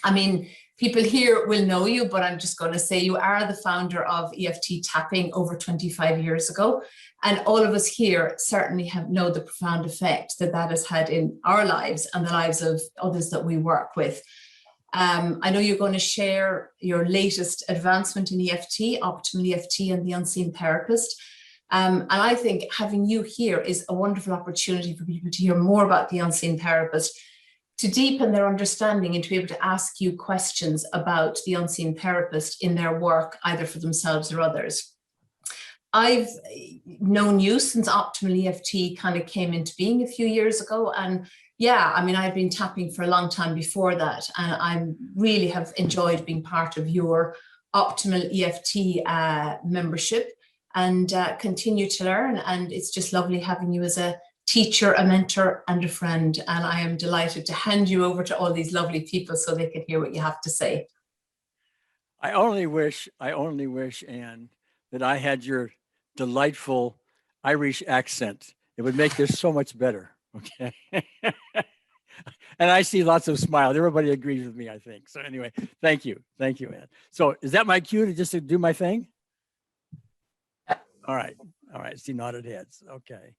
I mean, people here will know you, but I'm just going to say you are the founder of EFT tapping over 25 years ago. And all of us here certainly know the profound effect that has had in our lives and the lives of others that we work with. I know you're going to share your latest advancement in EFT, Optimal EFT and the Unseen Therapist. And I think having you here is a wonderful opportunity for people to hear more about the Unseen Therapist, to deepen their understanding and to be able to ask you questions about the Unseen Therapist in their work, either for themselves or others. I've known you since Optimal EFT kind of came into being a few years ago. And yeah, I mean, I've been tapping for a long time before that. And I really have enjoyed being part of your Optimal EFT membership and continue to learn. And it's just lovely having you as a teacher, a mentor, and a friend. And I am delighted to hand you over to all these lovely people so they can hear what you have to say. I only wish, Anne, that I had your delightful Irish accent. It would make this so much better. Okay. And I see lots of smiles. Everybody agrees with me, I think. So anyway, thank you. Thank you, Anne. So is that my cue to just do my thing? All right. All right. See nodded heads. Okay.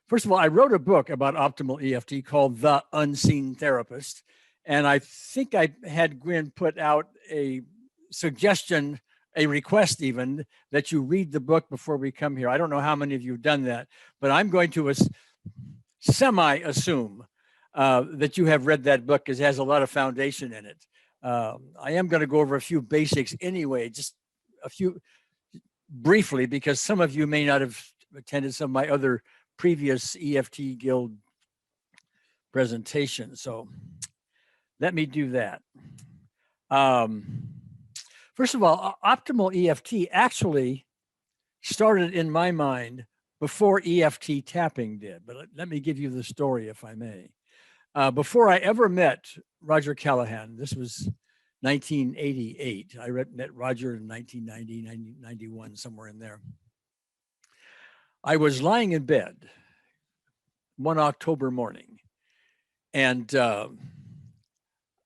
First of all, I wrote a book about optimal EFT called The Unseen Therapist. And I think I had Gwyn put out a suggestion, a request even, that you read the book before we come here. I don't know how many of you have done that, but I'm going to semi-assume that you have read that book because it has a lot of foundation in it. I am going to go over a few basics anyway, just a few briefly, because some of you may not have attended some of my other previous EFT Guild presentations. So let me do that. First of all, optimal EFT actually started in my mind before EFT tapping did, but let me give you the story if I may. Before I ever met Roger Callahan, this was 1988. I met Roger in 1990, 1991, somewhere in there. I was lying in bed one October morning, and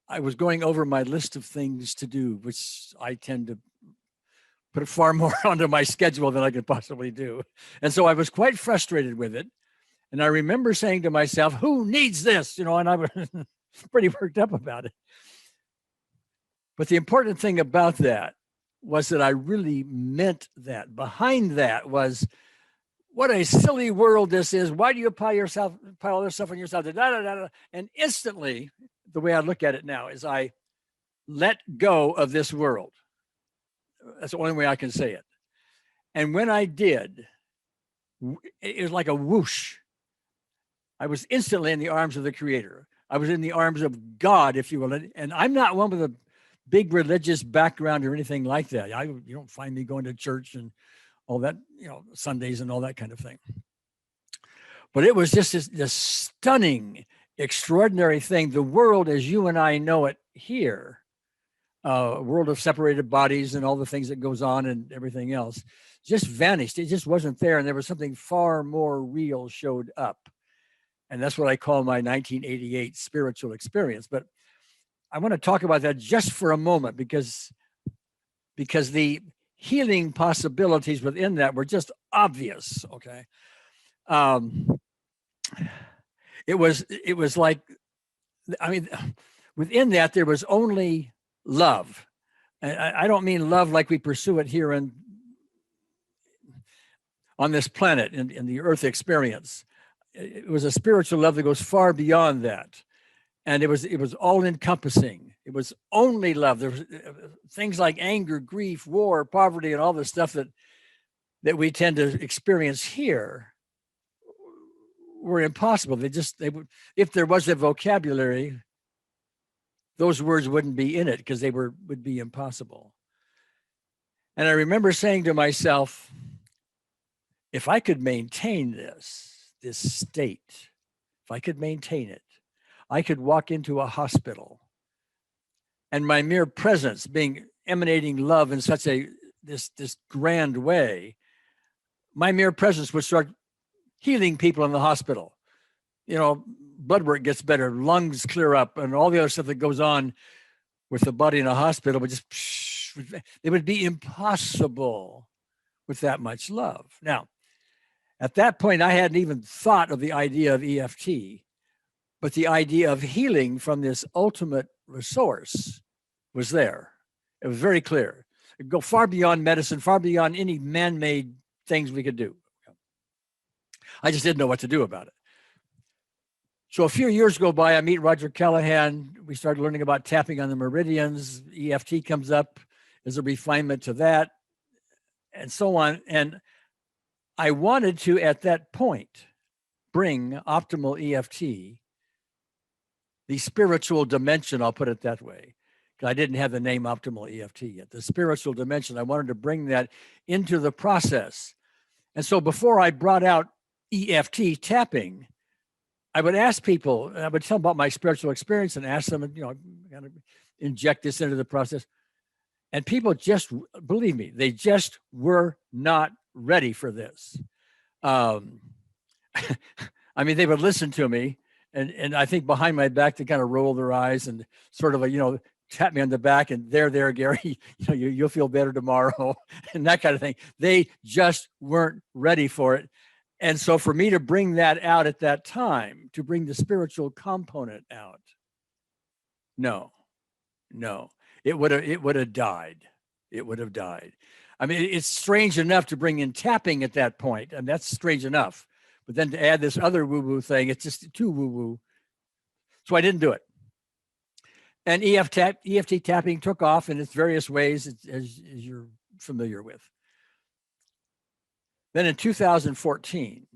I was going over my list of things to do, which I tend to put far more onto my schedule than I could possibly do. And so I was quite frustrated with it. And I remember saying to myself, who needs this? You know, and I was pretty worked up about it. But the important thing about that was that I really meant that. Behind that was, what a silly world this is. Why do you pile all this stuff on yourself? Da, da, da, da. And instantly, the way I look at it now is I let go of this world. That's the only way I can say it. And when I did, it was like a whoosh. I was instantly in the arms of the Creator. I was in the arms of God, if you will. And I'm not one with a big religious background or anything like that. You don't find me going to church and all that, you know, Sundays and all that kind of thing. But it was just this stunning, extraordinary thing. The world as you and I know it here, a world of separated bodies and all the things that goes on and everything else, just vanished. It just wasn't there. And there was something far more real showed up. And that's what I call my 1988 spiritual experience. But I want to talk about that just for a moment because the healing possibilities within that were just obvious. Okay. It was like, I mean, within that, there was only love. And I don't mean love like we pursue it here on this planet in the earth experience. It was a spiritual love that goes far beyond that. And it was all encompassing. It was only love. There was things like anger, grief, war, poverty, and all the stuff that we tend to experience here were impossible. They would, if there was a vocabulary, those words wouldn't be in it because they would be impossible. And I remember saying to myself, if I could maintain this state, if I could maintain it, I could walk into a hospital and my mere presence emanating love in such this grand way, my mere presence would start healing people in the hospital, you know, blood work gets better, lungs clear up, and all the other stuff that goes on with the body in a hospital would just, it would be impossible with that much love. Now, at that point, I hadn't even thought of the idea of EFT, but the idea of healing from this ultimate resource was there. It was very clear. It would go far beyond medicine, far beyond any man-made things we could do. I just didn't know what to do about it. So a few years go by, I meet Roger Callahan. We started learning about tapping on the meridians. EFT comes up as a refinement to that, and so on. And I wanted to, at that point, bring optimal EFT, the spiritual dimension, I'll put it that way, because I didn't have the name optimal EFT yet. The spiritual dimension, I wanted to bring that into the process. And so before I brought out EFT tapping, I would ask people, and I would tell them about my spiritual experience and ask them, kind of inject this into the process. And people just, believe me, they just were not ready for this. I mean, they would listen to me, and I think behind my back, they kind of roll their eyes and sort of, tap me on the back and there, Gary, you'll feel better tomorrow and that kind of thing. They just weren't ready for it. And so for me to bring that out at that time, to bring the spiritual component out, no, it would have died. It would have died. I mean, it's strange enough to bring in tapping at that point, and that's strange enough. But then to add this other woo-woo thing, it's just too woo-woo. So I didn't do it. And EFT tapping took off in its various ways, as you're familiar with. Then in 2014,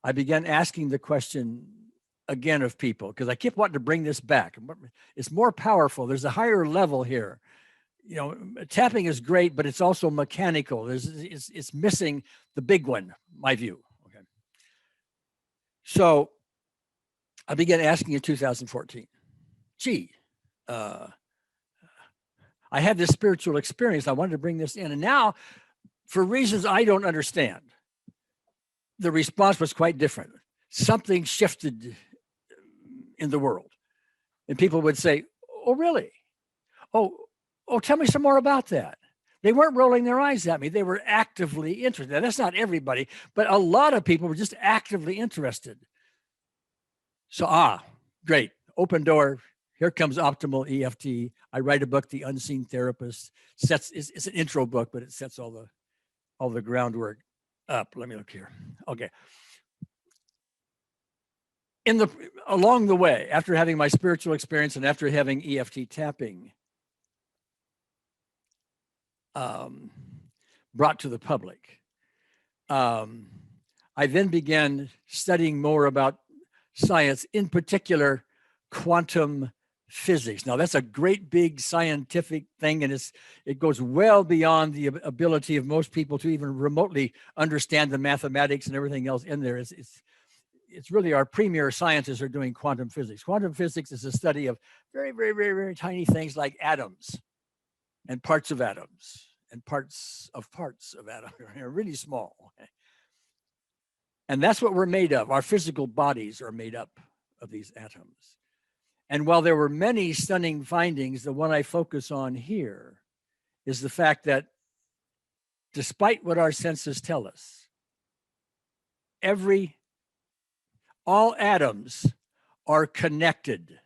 I began asking the question again of people, because I kept wanting to bring this back. It's more powerful. There's a higher level here. Tapping is great, but it's also mechanical. It's missing the big one, my view. Okay. So I began asking in 2014, I had this spiritual experience. I wanted to bring this in. And now, for reasons I don't understand, the response was quite different. Something shifted in the world. And people would say, oh, really? Oh, tell me some more about that. They weren't rolling their eyes at me. They were actively interested. Now, that's not everybody, but a lot of people were just actively interested. So, great. Open door. Here comes optimal EFT. I write a book, The Unseen Therapist. It's an intro book, but it sets all the groundwork up. Let me look here. Okay. Along the way, after having my spiritual experience and after having EFT tapping brought to the public, I then began studying more about science, in particular, quantum physics. Now, that's a great big scientific thing, and it goes well beyond the ability of most people to even remotely understand the mathematics and everything else in there. It's really our premier scientists are doing quantum physics. Quantum physics is a study of very, very, very, very tiny things like atoms and parts of atoms and parts of atoms. They're really small. And that's what we're made of. Our physical bodies are made up of these atoms. And while there were many stunning findings, the one I focus on here is the fact that despite what our senses tell us, all atoms are connected.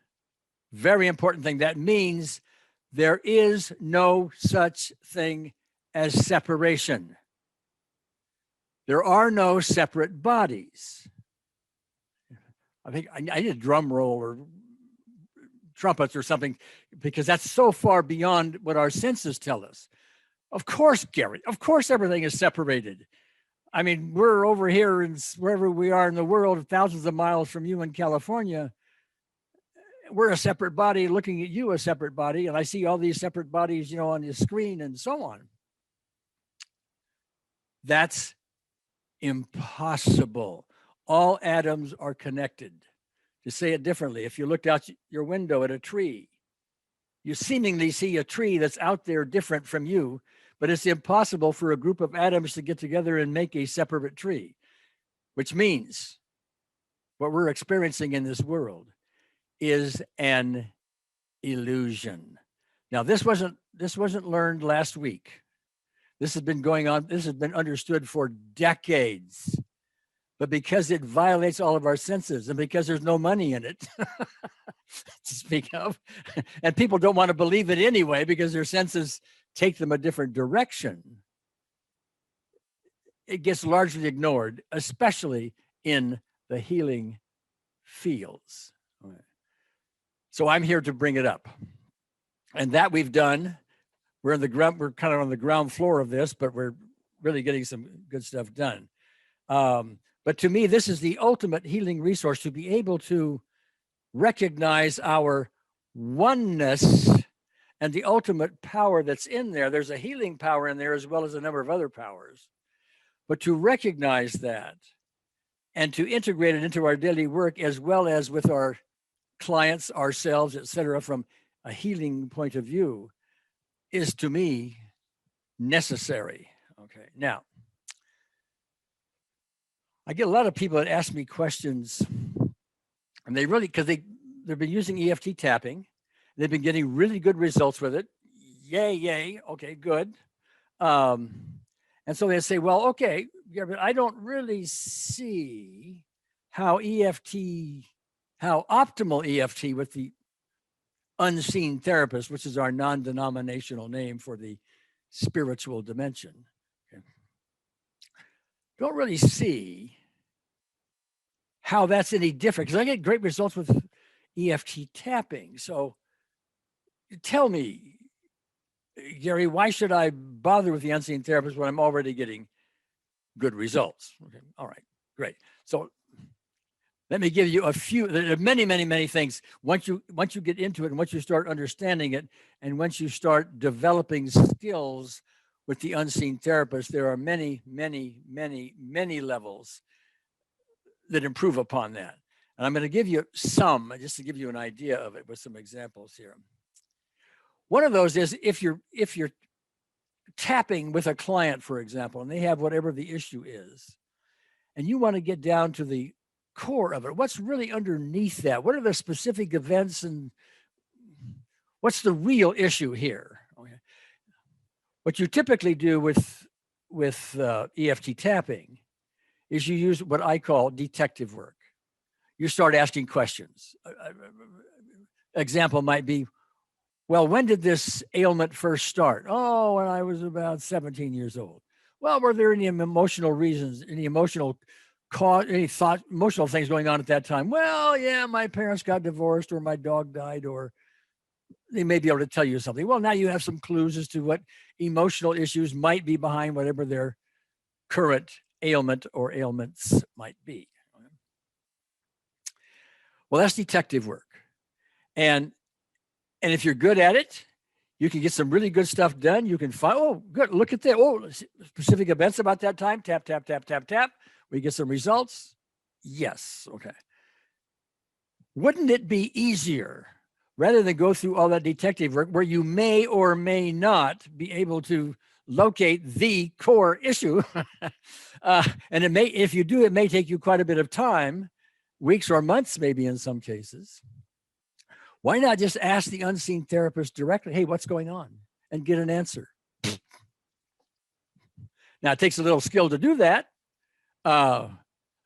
Very important thing. That means there is no such thing as separation. There are no separate bodies. I think I need a drum roll or trumpets or something, because that's so far beyond what our senses tell us. Of course, Gary, of course everything is separated. I mean, we're over here and wherever we are in the world, thousands of miles from you in California. We're a separate body looking at you, a separate body, and I see all these separate bodies, on the screen and so on. That's impossible. All atoms are connected. To say it differently, if you looked out your window at a tree, you seemingly see a tree that's out there different from you, but it's impossible for a group of atoms to get together and make a separate tree, which means what we're experiencing in this world is an illusion. Now, this wasn't learned last week. This has been going on. This has been understood for decades. But because it violates all of our senses and because there's no money in it, to speak of, and people don't want to believe it anyway because their senses take them a different direction, it gets largely ignored, especially in the healing fields. So I'm here to bring it up. And that we've done. We're kind of on the ground floor of this, but we're really getting some good stuff done. But to me, this is the ultimate healing resource, to be able to recognize our oneness and the ultimate power that's in there. There's a healing power in there as well as a number of other powers. But to recognize that and to integrate it into our daily work as well as with our clients, ourselves, et cetera, from a healing point of view is, to me, necessary. Okay, now, I get a lot of people that ask me questions, and they really, because they've been using EFT tapping, they've been getting really good results with it. Yay, yay, okay, good. And so they say, well, okay, yeah, but I don't really see how optimal EFT with the unseen therapist, which is our non-denominational name for the spiritual dimension. Okay. Don't really see how that's any different, because I get great results with EFT tapping. So tell me, Gary, why should I bother with the unseen therapist when I'm already getting good results? Okay. All right, great. So let me give you a few. There are many, many, many things. Once you get into it and once you start understanding it and once you start developing skills with the unseen therapist, there are many, many, many, many levels that improve upon that. And I'm going to give you some, just to give you an idea of it with some examples here. One of those is if you're tapping with a client, for example, and they have whatever the issue is, and you want to get down to the core of it. What's really underneath that? What are the specific events and what's the real issue here? Okay. What you typically do with EFT tapping is you use what I call detective work. You start asking questions. Example might be, well, when did this ailment first start? Oh, when I was about 17 years old. Well, were there any emotional reasons, any emotional cause, any emotional things going on at that time? Well, yeah, my parents got divorced or my dog died, or they may be able to tell you something. Well, now you have some clues as to what emotional issues might be behind whatever their current ailment or ailments might be. Well, that's detective work. And if you're good at it, you can get some really good stuff done. You can find, oh, good, look at that. Oh, specific events about that time. Tap, tap, tap, tap, tap. We get some results. Yes. Okay. Wouldn't it be easier, rather than go through all that detective work where you may or may not be able to locate the core issue? And it may, if you do, it may take you quite a bit of time, weeks or months, maybe in some cases. Why not just ask the unseen therapist directly, hey, what's going on? And get an answer. Now, it takes a little skill to do that. Let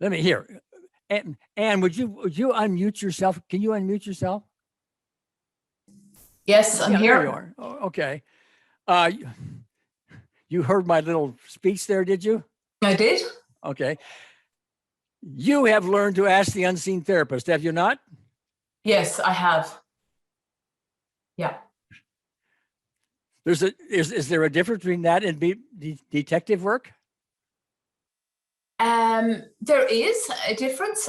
me hear. And would you unmute yourself? Can you unmute yourself? Yes, I'm here. There you are. Oh, okay. You heard my little speech there, did you? I did. Okay. You have learned to ask the unseen therapist, have you not? Yes, I have. Yeah. Is there a difference between that and detective work? There is a difference.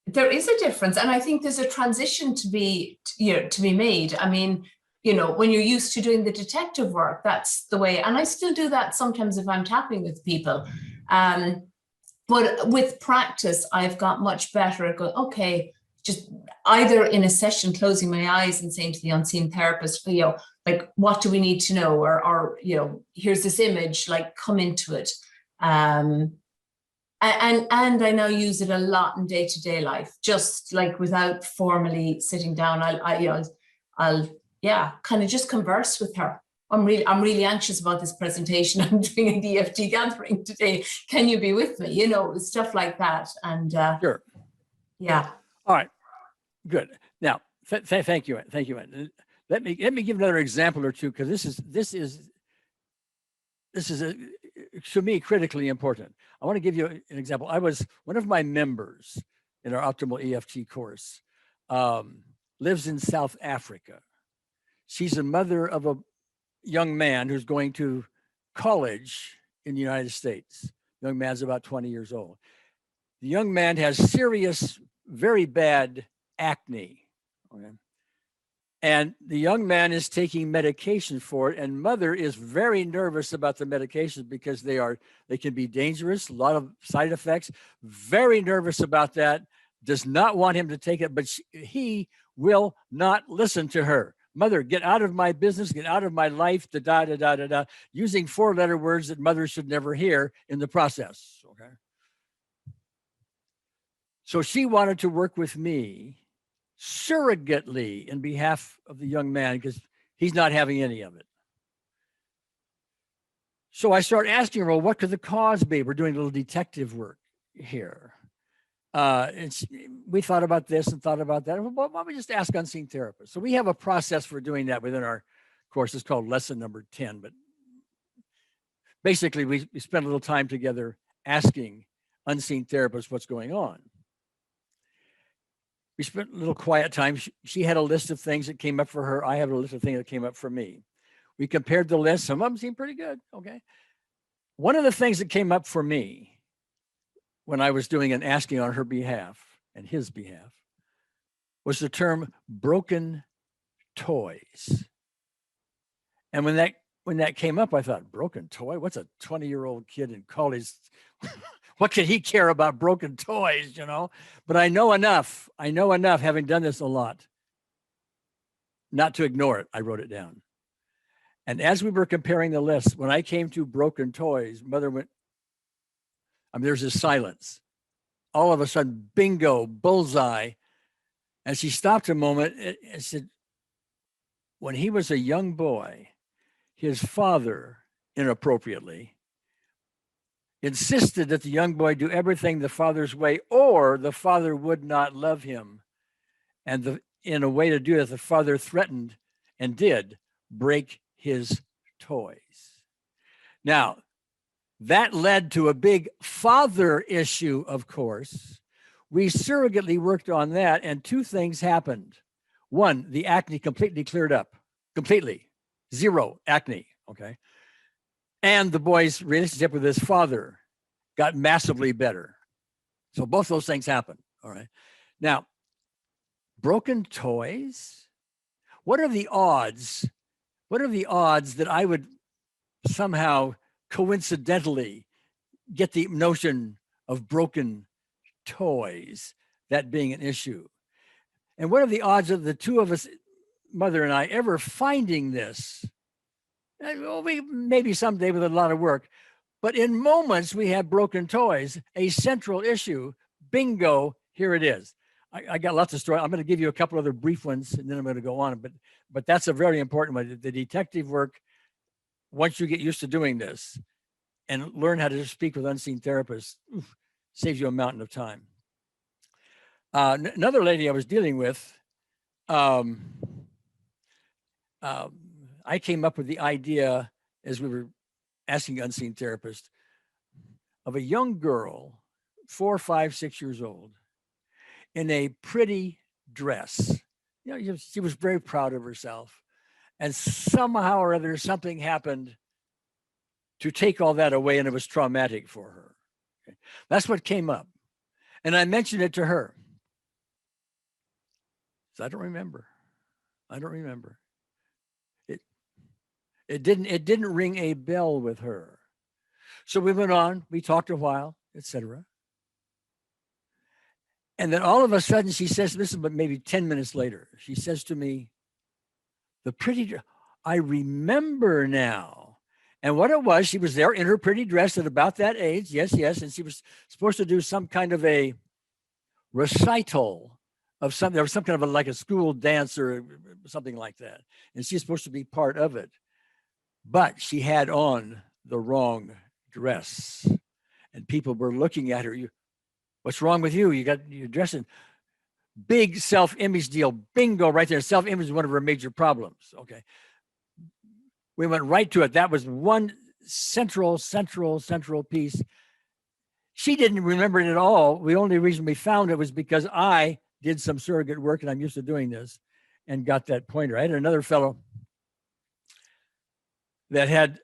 There is a difference, and I think there's a transition to be made. I mean, when you're used to doing the detective work, that's the way, and I still do that sometimes if I'm tapping with people. But with practice, I've got much better at going, okay, just either in a session, closing my eyes and saying to the unseen therapist, like, what do we need to know? Or here's this image, like, come into it. And And I now use it a lot in day-to-day life, just like without formally sitting down. I'll kind of just converse with her. I'm really anxious about this presentation. I'm doing an EFT gathering today. Can you be with me? You know, stuff like that. And Sure. Yeah. All right. Good. Now, thank you. Thank you. Let me give another example or two, because this is to me critically important. I want to give you an example. I was one of my members in our Optimal EFT course. Lives in South Africa. She's a mother of a young man who's going to college in the United States. The young man's about 20 years old. The young man has serious, very bad acne. Okay? And the young man is taking medication for it, and mother is very nervous about the medications because they can be dangerous, a lot of side effects. Very nervous about that. Does not want him to take it, but he will not listen to her. Mother, get out of my business, get out of my life, using 4-letter words that mother should never hear in the process. Okay. So she wanted to work with me surrogately in behalf of the young man, because he's not having any of it. So I start asking her, well, what could the cause be? We're doing a little detective work here. We thought about this and thought about that. Well, why don't we just ask unseen therapists? So we have a process for doing that within our course. It's called lesson number 10. But basically, we spend a little time together asking unseen therapists what's going on. We spent a little quiet time. She had a list of things that came up for her. I have a list of things that came up for me. We compared the list. Some of them seemed pretty good. Okay. One of the things that came up for me when I was doing an asking on her behalf and his behalf was the term broken toys. And when that came up, I thought, broken toy? What's a 20-year-old kid in college? What could he care about broken toys, you know? But I know enough, having done this a lot, not to ignore it. I wrote it down. And as we were comparing the list, when I came to broken toys, mother went, there's this silence. All of a sudden, bingo, bullseye. And she stopped a moment and said, when he was a young boy, his father, inappropriately, insisted that the young boy do everything the father's way, or the father would not love him. And in a way to do it, the father threatened and did break his toys. Now, that led to a big father issue, of course. We surrogately worked on that, and 2 things happened. 1, the acne completely cleared up. Completely. 0 acne, okay? And the boy's relationship with his father got massively better. So both those things happened, all right? Now, broken toys? What are the odds? What are the odds that I would somehow coincidentally get the notion of broken toys, that being an issue? And what are the odds of the 2 of us, mother and I, ever finding this? Well, maybe someday with a lot of work, but in moments we have broken toys, a central issue. Bingo, here it is. I got lots of stories. I'm going to give you a couple other brief ones, and then I'm going to go on. But that's a very important one. The detective work, once you get used to doing this and learn how to speak with unseen therapists, saves you a mountain of time. Another lady I was dealing with, I came up with the idea as we were asking unseen therapists of a young girl, 4, 5, 6 years old, in a pretty dress. You know, she was very proud of herself. And somehow or other, something happened to take all that away, and it was traumatic for her. Okay. That's what came up. And I mentioned it to her. So I don't remember. It didn't ring a bell with her. So we went on, we talked a while, etc. And then all of a sudden she says, this is maybe 10 minutes later, she says to me, I remember now. And what it was, she was there in her pretty dress at about that age. Yes. And she was supposed to do some kind of a recital of something. There was some kind of like a school dance or something like that. And she's supposed to be part of it. But she had on the wrong dress. And people were looking at her. What's wrong with you? You're dressing. Big self-image deal. Bingo, right there. Self-image is one of her major problems. Okay. We went right to it. That was one central piece. She didn't remember it at all. The only reason we found it was because I did some surrogate work, and I'm used to doing this, and got that pointer. I had another fellow that had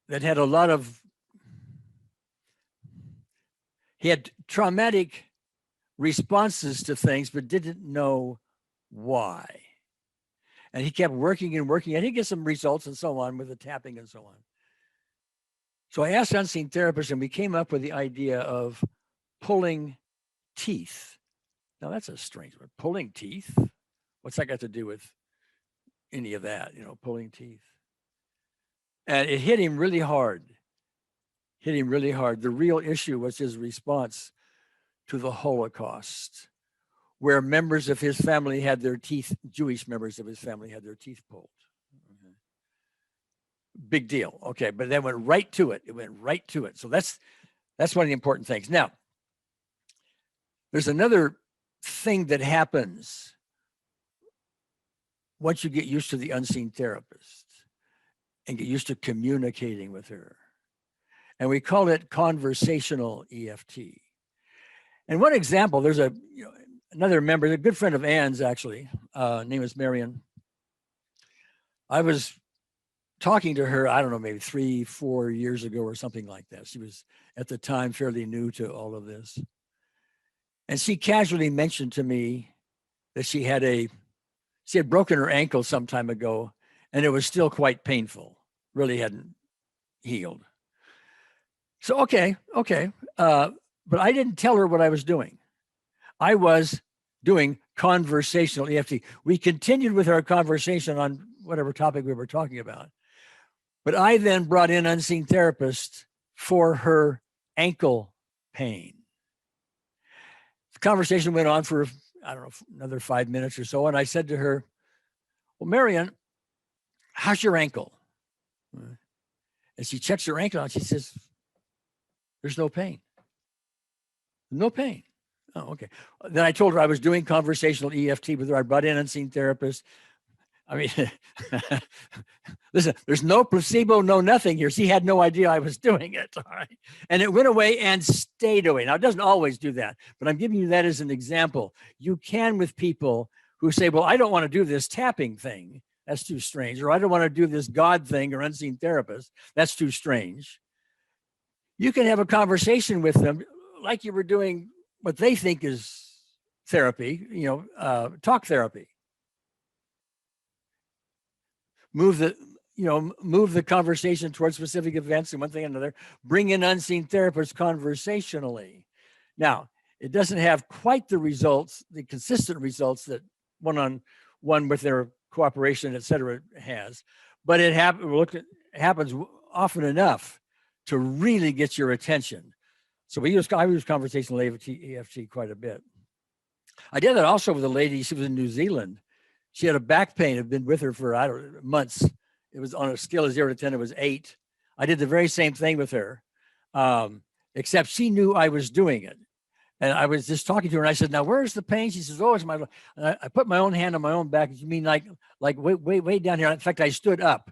a lot of, he had traumatic responses to things, but didn't know why. And he kept working, and he get some results and so on with the tapping and so on. So I asked unseen therapists, and we came up with the idea of pulling teeth. Now that's a strange word. Pulling teeth? What's that got to do with any of that? Pulling teeth. And it hit him really hard. The real issue was his response to the Holocaust, where members of his family had their teeth, Jewish members of his family had their teeth pulled. Okay. Big deal. Okay, but they went right to it. So that's one of the important things. Now, there's another thing that happens once you get used to the unseen therapist and get used to communicating with her. And we call it conversational EFT. And one example, there's another member, a good friend of Ann's actually, name is Marion. I was talking to her, I don't know, maybe 3-4 years ago or something like that. She was at the time fairly new to all of this. And she casually mentioned to me that she had broken her ankle some time ago, and it was still quite painful, really hadn't healed. So, okay. But I didn't tell her what I was doing. I was doing conversational EFT. We continued with our conversation on whatever topic we were talking about. But I then brought in unseen therapist for her ankle pain. The conversation went on for, I don't know, another 5 minutes or so. And I said to her, well, Marion, how's your ankle? And she checks her ankle out. She says, there's no pain. No pain. Oh, okay. Then I told her I was doing conversational EFT with her. I brought in unseen therapist. I mean, listen, there's no placebo, no nothing here. She had no idea I was doing it. All right. And it went away and stayed away. Now, it doesn't always do that, but I'm giving you that as an example. You can with people who say, well, I don't want to do this tapping thing. That's too strange. Or I don't want to do this God thing or unseen therapist. That's too strange. You can have a conversation with them like you were doing what they think is therapy, talk therapy. Move the conversation towards specific events and one thing and another. Bring in unseen therapists conversationally. Now, it doesn't have quite the results, the consistent results that one-on-one with their cooperation, et cetera, has, but it happens often enough to really get your attention. So I use conversational EFT quite a bit. I did that also with a lady. She was in New Zealand. She had a back pain. Had been with her for months. It was on a scale of 0 to 10. It was 8. I did the very same thing with her, except she knew I was doing it. And I was just talking to her, and I said, "Now, where's the pain?" She says, "Oh, it's my." And I put my own hand on my own back. You mean like way down here? In fact, I stood up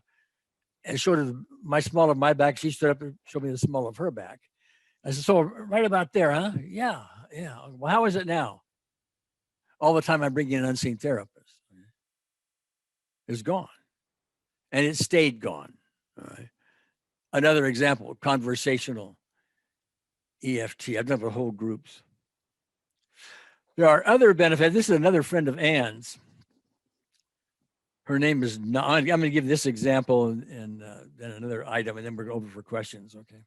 and showed her my small of my back. She stood up and showed me the small of her back. I said, "So right about there, huh?" Yeah. Well, how is it now? All the time I'm bringing an unseen therapist. It's gone, and it stayed gone. All right. Another example: conversational EFT. I've done for whole groups. There are other benefits. This is another friend of Ann's. Her name is, I'm going to give this example and then another item, and then we're over for questions, okay?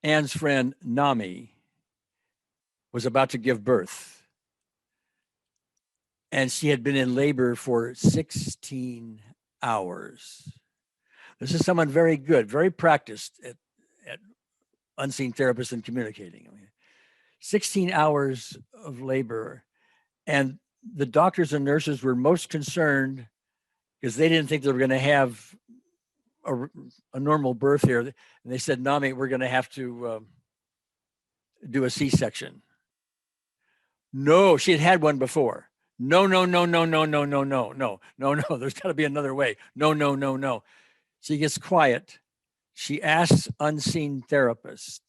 Ann's friend, Nami, was about to give birth. And she had been in labor for 16 hours. This is someone very good, very practiced at unseen therapists and communicating. 16 hours of labor. And the doctors and nurses were most concerned because they didn't think they were going to have a normal birth here. And they said, Nami, we're going to have to do a C-section. No, she had one before. No. There's got to be another way. No. She gets quiet. She asks unseen therapist.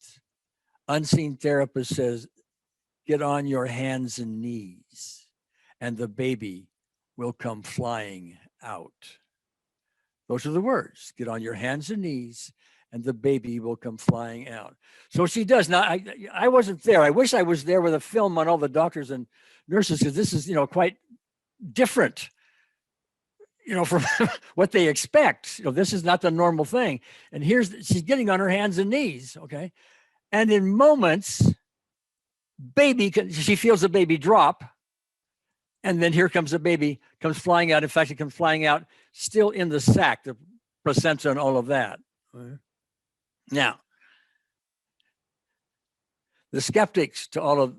Unseen therapist says, get on your hands and knees, and the baby will come flying out. Those are the words. Get on your hands and knees, and the baby will come flying out. So she does. Now, I wasn't there. I wish I was there with a film on all the doctors and nurses, because this is, quite different, from what they expect. This is not the normal thing. And she's getting on her hands and knees, okay? And in moments, she feels the baby drop, and then here comes the baby, comes flying out. In fact, it comes flying out still in the sac, the placenta and all of that. Now, the skeptics to all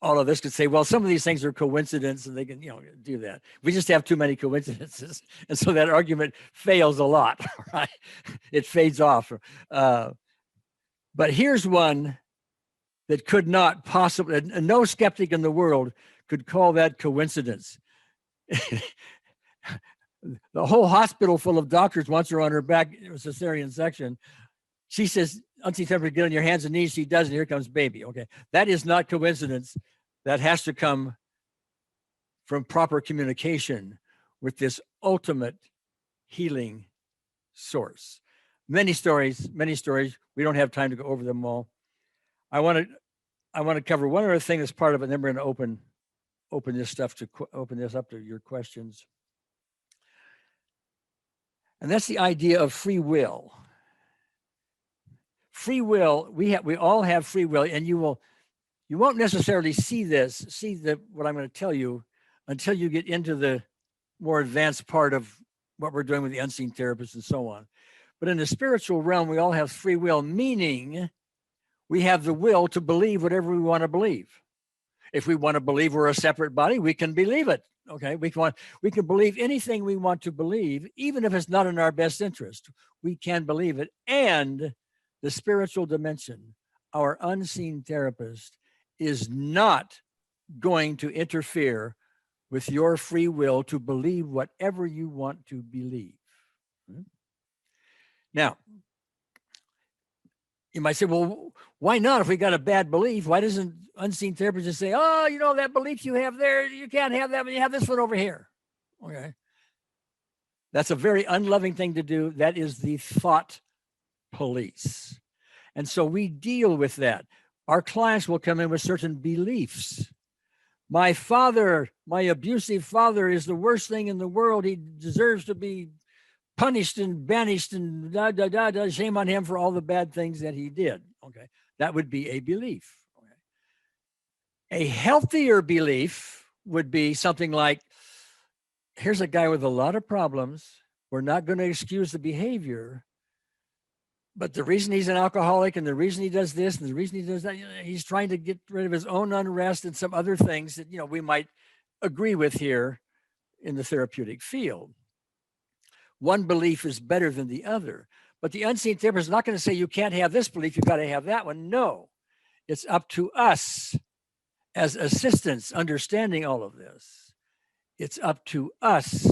of this could say, well, some of these things are coincidence, and they can, do that. We just have too many coincidences, and so that argument fails a lot, right? It fades off. But here's one that could not possibly, and no skeptic in the world could call that coincidence. The whole hospital full of doctors wants her on her back, cesarean section. She says, unseen therapist, get on your hands and knees. She does, and here comes baby. Okay, that is not coincidence. That has to come from proper communication with this ultimate healing source. Many stories. We don't have time to go over them all. I want to cover one other thing that's part of it, and then we're going to open this up to your questions. And that's the idea of free will. Free will, we all have free will, and you won't necessarily see what I'm going to tell you until you get into the more advanced part of what we're doing with the unseen therapists and so on. But in the spiritual realm, we all have free will, meaning we have the will to believe whatever we want to believe. If we want to believe we're a separate body, we can believe it. Okay, we can believe anything we want to believe, even if it's not in our best interest. We can believe it. And the spiritual dimension, our unseen therapist, is not going to interfere with your free will to believe whatever you want to believe. Now, you might say, well, why not? If we got a bad belief, why doesn't unseen therapist just say, oh, that belief you have there, you can't have that, but you have this one over here. Okay. That's a very unloving thing to do. That is the thought police. And so we deal with that. Our clients will come in with certain beliefs. My abusive father is the worst thing in the world. He deserves to be punished and banished and shame on him for all the bad things that he did. Okay. That would be a belief. Okay. A healthier belief would be something like, here's a guy with a lot of problems. We're not going to excuse the behavior, but the reason he's an alcoholic and the reason he does this and the reason he does that, he's trying to get rid of his own unrest and some other things that, we might agree with here in the therapeutic field. One belief is better than the other, but the unseen therapist is not going to say you can't have this belief, you've got to have that one. No, it's up to us as assistants understanding all of this. It's up to us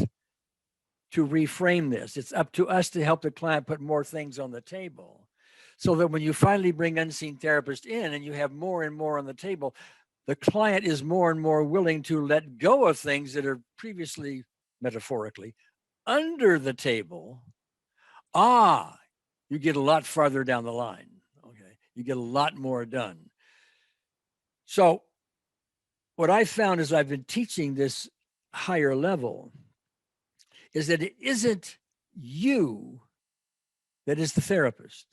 to reframe this. It's up to us to help the client put more things on the table so that when you finally bring unseen therapist in and you have more and more on the table, the client is more and more willing to let go of things that are previously, metaphorically, under the table. You get a lot farther down the line. Okay. You get a lot more done. So what I found as I've been teaching this higher level is that it isn't you that is the therapist.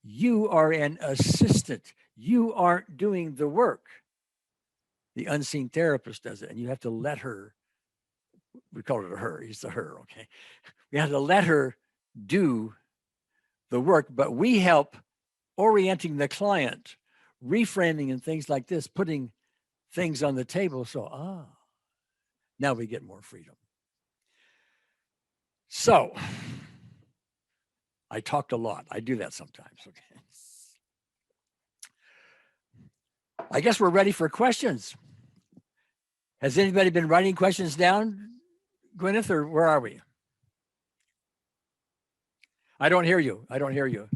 You are an assistant. You aren't doing the work. The unseen therapist does it, and you have to let her we call it a her, he's a her, okay? We had to let her do the work, but we help orienting the client, reframing and things like this, putting things on the table. So, now we get more freedom. So I talked a lot. I do that sometimes. Okay. I guess we're ready for questions. Has anybody been writing questions down, Gwyneth, or where are we? I don't hear you. I don't hear you.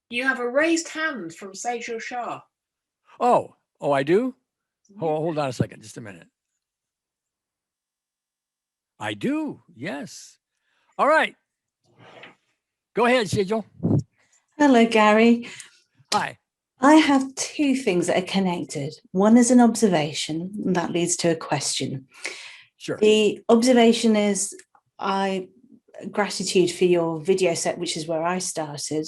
You have a raised hand from Sejal Shah. Oh, I do? Hold on a second, just a minute. I do, yes. All right. Go ahead, Sejal. Hello, Gary. Hi. I have two things that are connected. One is an observation, and that leads to a question. Sure. The observation is gratitude for your video set, which is where I started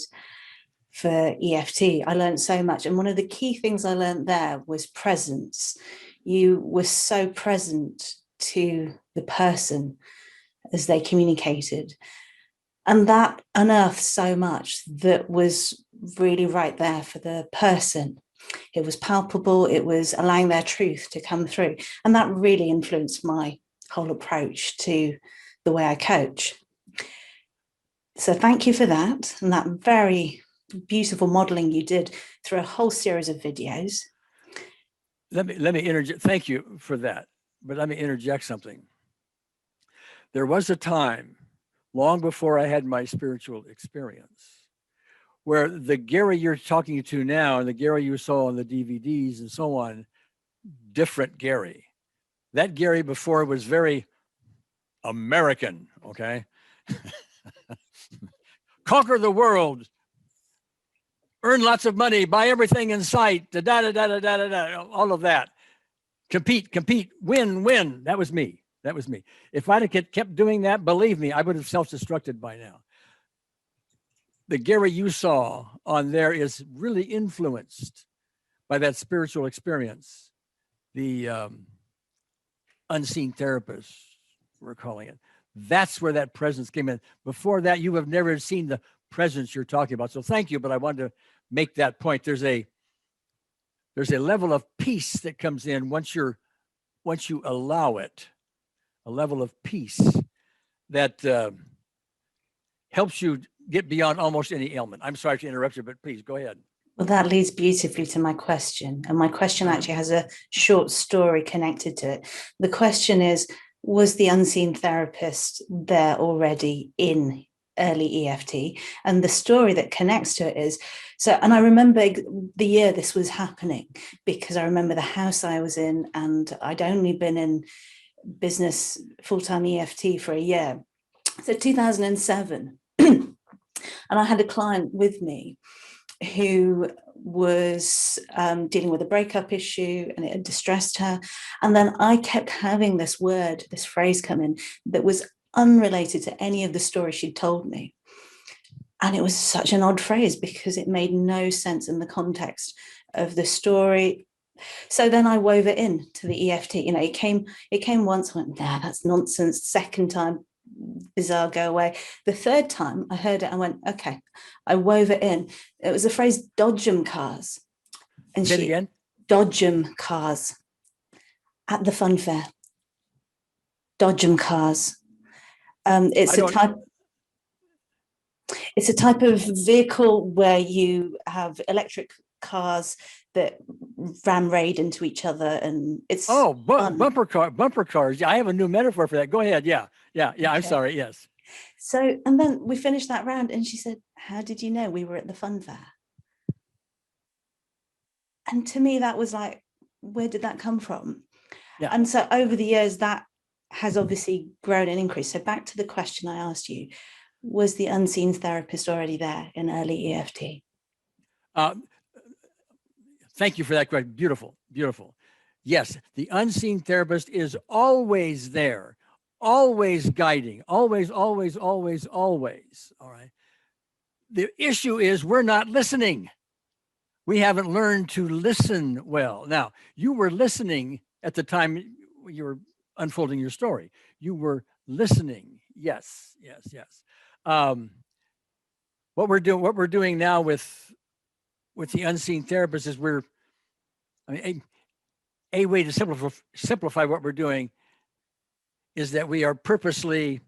for EFT. I learned so much. And one of the key things I learned there was presence. You were so present to the person as they communicated. And that unearthed so much that was really right there for the person. It was palpable. It was allowing their truth to come through. And that really influenced my whole approach to the way I coach. So thank you for that. And that very beautiful modeling you did through a whole series of videos. Let me interject. Thank you for that. But let me interject something. There was a time long before I had my spiritual experience where the Gary you're talking to now and the Gary you saw on the DVDs and so on, different Gary. That Gary before was very American, okay? Conquer the world, earn lots of money, buy everything in sight, all of that. Compete, win. That was me. If I'd have kept doing that, believe me, I would have self-destructed by now. The Gary you saw on there is really influenced by that spiritual experience. The unseen therapist, we're calling it. That's where that presence came in. Before that, you have never seen the presence you're talking about. So thank you, but I wanted to make that point. There's a level of peace that comes in once you allow it, a level of peace that helps you get beyond almost any ailment. I'm sorry to interrupt you, but please go ahead. Well, that leads beautifully to my question. And my question actually has a short story connected to it. The question is, was the unseen therapist there already in early EFT? And the story that connects to it is, and I remember the year this was happening, because I remember the house I was in, and I'd only been in business full-time EFT for a year. So 2007. And I had a client with me who was dealing with a breakup issue, and it had distressed her. And then I kept having this phrase come in that was unrelated to any of the story she'd told me. And it was such an odd phrase because it made no sense in the context of the story. So then I wove it in to the EFT. It came once, I went, nah, that's nonsense. Second time, bizarre, go away. The third time I heard it, I went, okay. I wove it in. It was the phrase dodge 'em cars. And Say it again? Dodge 'em cars at the fun fair. Dodge 'em cars. It's a type of vehicle where you have electric cars that ram raid into each other, and it's bumper cars. Yeah, I have a new metaphor for that. Go ahead. Yeah. Okay. I'm sorry. Yes. So, and then we finished that round, and she said, "How did you know we were at the fun fair?" And to me, that was like, where did that come from? Yeah. And so over the years, that has obviously grown and increased. So back to the question I asked you, was the unseen therapist already there in early EFT? Thank you for that question. Beautiful. Yes, the unseen therapist is always there, always guiding, always. All right. The issue is we're not listening. We haven't learned to listen well. Now, you were listening at the time you were unfolding your story. You were listening. Yes. What we're doing now with the unseen therapist is a way to simplify what we're doing is that we are purposely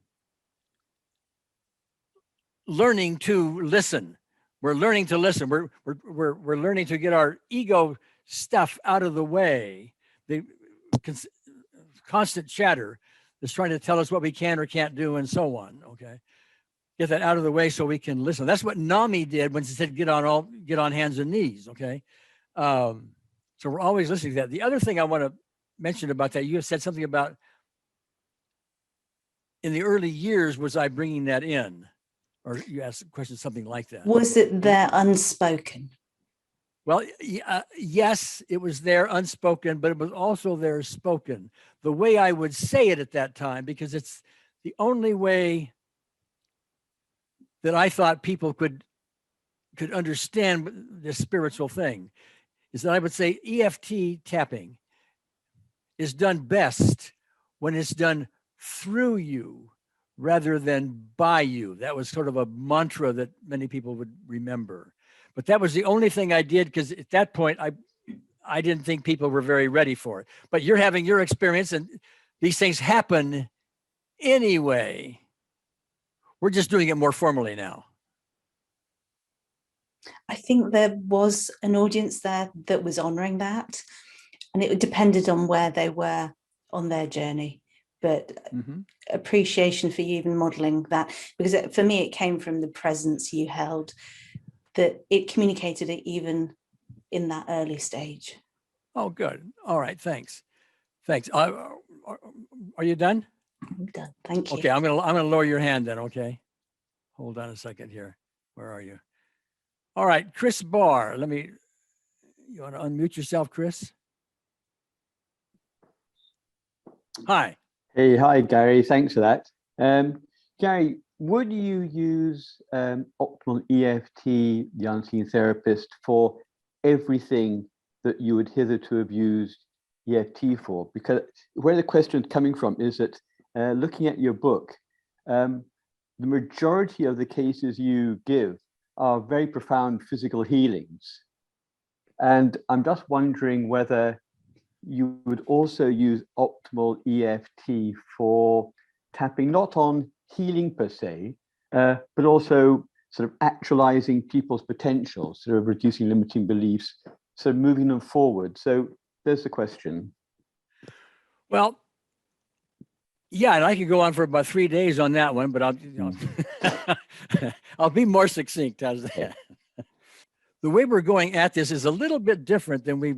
learning to listen. We're learning to listen. We're learning to get our ego stuff out of the way. The constant chatter is trying to tell us what we can or can't do and so on. Okay. Get that out of the way so we can listen. That's what Nami did when she said, get on hands and knees. Okay. So we're always listening to that. The other thing I want to mention about that, you have said something about in the early years, was I bringing that in? Or you asked a question, something like that. Was it there unspoken? Well, yes, it was there unspoken, but it was also there spoken. The way I would say it at that time, because it's the only way that I thought people could understand this spiritual thing, is that I would say EFT tapping is done best when it's done through you rather than by you. That was sort of a mantra that many people would remember. But that was the only thing I did, because at that point, I didn't think people were very ready for it. But you're having your experience, and these things happen anyway. We're just doing it more formally now. I think there was an audience there that was honoring that, and it depended on where they were on their journey. But appreciation for you even modeling that, because for me, it came from the presence you held, that it communicated it even in that early stage. Oh, good. All right. Thanks. Are you done? I'm done. Thank you. Okay. I'm gonna lower your hand then. Okay. Hold on a second here. Where are you? All right. Chris Barr. You want to unmute yourself, Chris? Hi. Hey, hi, Gary. Thanks for that. Gary, would you use Optimal EFT, the unseen therapist, for everything that you would hitherto have used EFT for? Because where the question is coming from is that looking at your book, the majority of the cases you give are very profound physical healings. And I'm just wondering whether you would also use Optimal EFT for tapping, not on healing per se, but also sort of actualizing people's potential, sort of reducing limiting beliefs, sort of moving them forward. So there's the question. Well, yeah, and I could go on for about 3 days on that one, but I'll be more succinct. How's that? The way we're going at this is a little bit different than we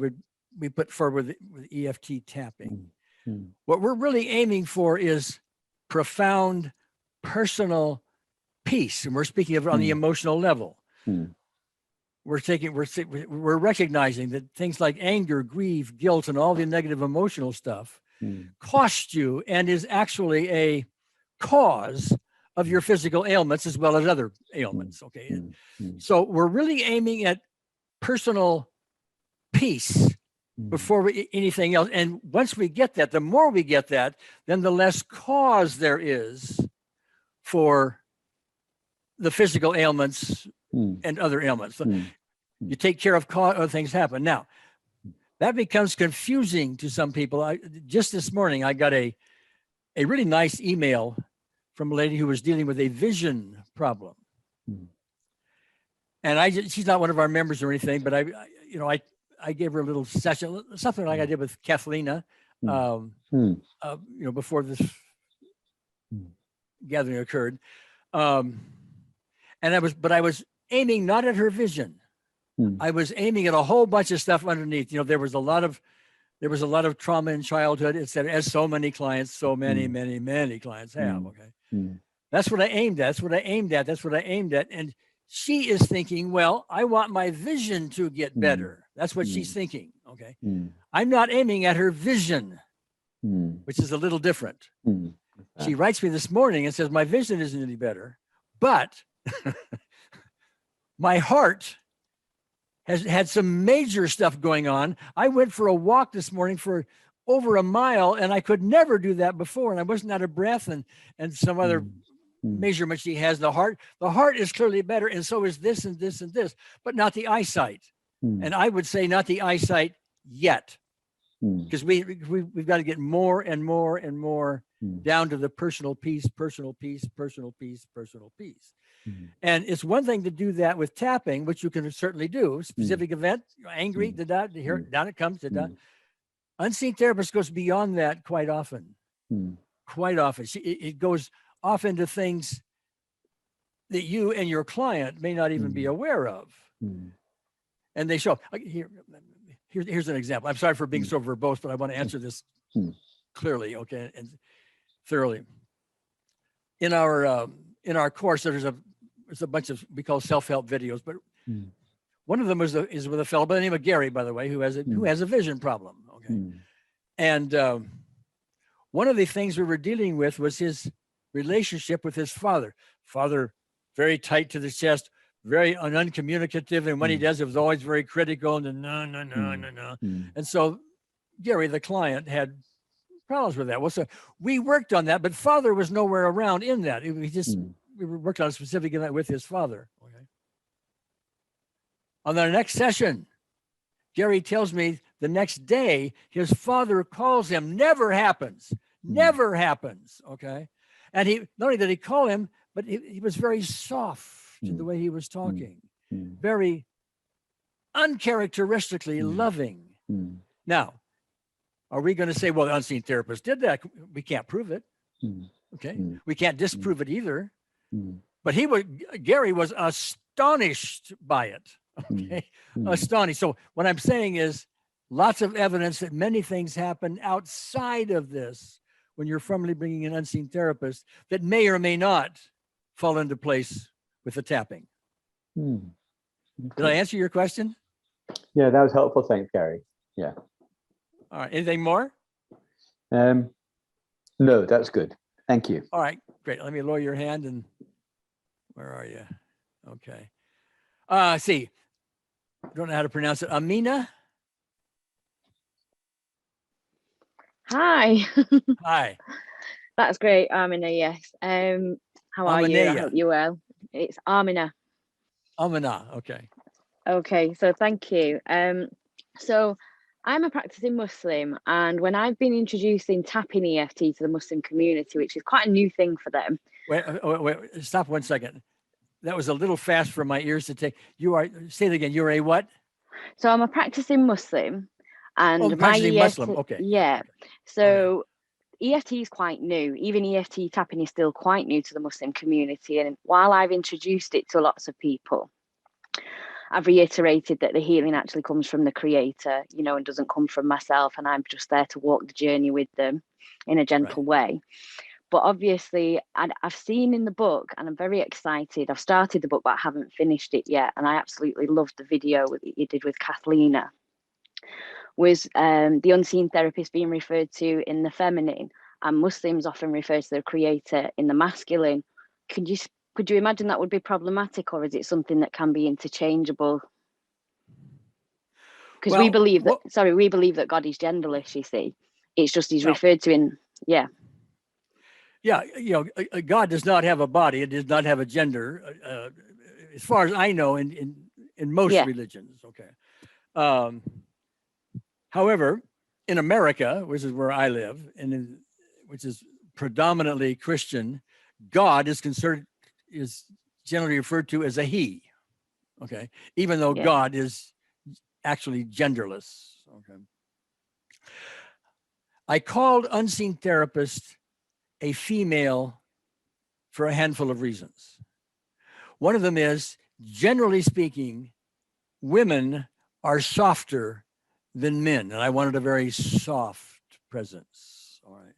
put forward with EFT tapping. What we're really aiming for is profound personal peace, and we're speaking of it on the emotional level. We're recognizing that things like anger, grief, guilt, and all the negative emotional stuff cost you and is actually a cause of your physical ailments as well as other ailments. Okay. So we're really aiming at personal peace before anything else. And once we get that, the more we get that, then the less cause there is for the physical ailments and other ailments. So you take care of cause, other things happen. Now, that becomes confusing to some people. Just this morning, I got a really nice email from a lady who was dealing with a vision problem. And she's not one of our members or anything, but I gave her a little session, something like I did with Kathlina, before this gathering occurred. I was aiming not at her vision. I was aiming at a whole bunch of stuff underneath. There was a lot of trauma in childhood. It said, as so many clients, many clients have. Okay. That's what I aimed at. That's what I aimed at. And she is thinking, well, I want my vision to get better. That's what she's thinking. Okay. I'm not aiming at her vision, which is a little different. She writes me this morning and says, my vision isn't any better, but my heart has had some major stuff going on. I went for a walk this morning for over a mile, and I could never do that before. And I wasn't out of breath, and some other measurements she has. The heart is clearly better, and so is this and this and this, but not the eyesight. And I would say not the eyesight yet, because we've got to get more and more and more down to the personal peace, personal peace, personal peace, personal peace. And it's one thing to do that with tapping, which you can certainly do. Specific event, angry, here, down it comes, Unseen therapist goes beyond that quite often. Quite often. It goes off into things that you and your client may not even be aware of. And they show up. Here's an example. I'm sorry for being so verbose, but I want to answer this clearly, okay, and thoroughly. In our course, there's a bunch of, we call self-help videos, but one of them is with a fellow by the name of Gary, by the way, who has a vision problem. Okay, and one of the things we were dealing with was his relationship with his father. Father, very tight to the chest, very uncommunicative, and when he does, it was always very critical and no. And so Gary, the client, had problems with that. Well, so we worked on that, but father was nowhere around in that. We worked on a specific event with his father. Okay. On the next session, Gary tells me the next day his father calls him. Never happens. Okay. And he not only did he call him, but he was very soft in the way he was talking, very uncharacteristically loving. Now, are we going to say, well, the unseen therapist did that? We can't prove it. Okay. We can't disprove it either. But Gary was astonished by it. Okay. Astonished. So what I'm saying is lots of evidence that many things happen outside of this when you're formally bringing an unseen therapist that may or may not fall into place with the tapping. Okay. Did I answer your question? Yeah, that was helpful. Thanks, Gary. Yeah. All right. Anything more? No, that's good. Thank you. All right. Great. Let me lower your hand. And where are you? Okay. See, I don't know how to pronounce it. Amina? Hi. Hi. That's great, Amina. Yes. How are you? I hope you're well. It's Amina. Amina. Okay. Okay. So thank you. So I'm a practicing Muslim, and when I've been introducing tapping EFT to the Muslim community, which is quite a new thing for them. Wait, stop 1 second. That was a little fast for my ears to take. Say it again. You're a what? So I'm a practicing Muslim, and my EFT, Muslim. Okay. Yeah. So EFT is quite new. Even EFT tapping is still quite new to the Muslim community. And while I've introduced it to lots of people, I've reiterated that the healing actually comes from the Creator, and doesn't come from myself. And I'm just there to walk the journey with them in a gentle way. But obviously, I've seen in the book, and I'm very excited. I've started the book, but I haven't finished it yet. And I absolutely loved the video that you did with Kathlina. Was the unseen therapist being referred to in the feminine, and Muslims often refer to the Creator in the masculine. Could you imagine that would be problematic, or is it something that can be interchangeable? Because we believe that God is genderless, you see. It's just he's referred to in, Yeah, God does not have a body. It does not have a gender, as far as I know, in most religions. Okay. However, in America, which is where I live, and which is predominantly Christian, God is generally referred to as a he. Okay, even though God is actually genderless. Okay. I called unseen therapist a female for a handful of reasons. One of them is, generally speaking, women are softer than men, and I wanted a very soft presence. All right,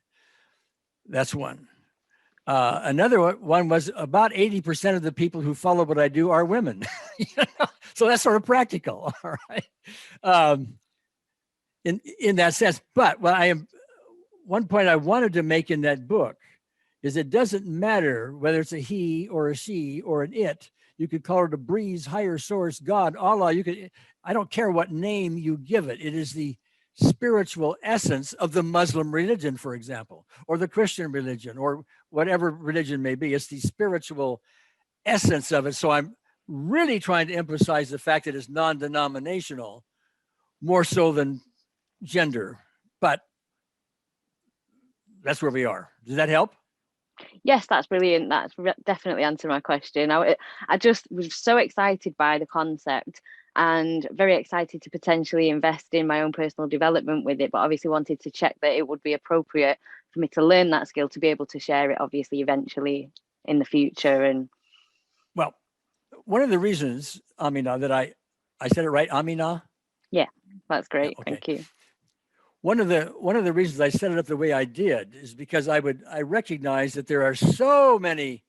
that's one. Another one was about 80% of the people who follow what I do are women. So that's sort of practical. All right, in that sense. But one point I wanted to make in that book is it doesn't matter whether it's a he or a she or an it. You could call it a breeze, higher source, God, Allah. I don't care what name you give it. It is the spiritual essence of the Muslim religion, for example, or the Christian religion, or whatever religion may be. It's the spiritual essence of it. So I'm really trying to emphasize the fact that it's non-denominational more so than gender, but that's where we are. Does that help? Yes, that's brilliant. That's definitely answered my question. I just was so excited by the concept and very excited to potentially invest in my own personal development with it, but obviously wanted to check that it would be appropriate for me to learn that skill to be able to share it, obviously, eventually in the future. And well, one of the reasons, Amina, that I said it right, Amina? Yeah, that's great. Yeah, okay. Thank you. One of the reasons I set it up the way I did is because I recognize that there are so many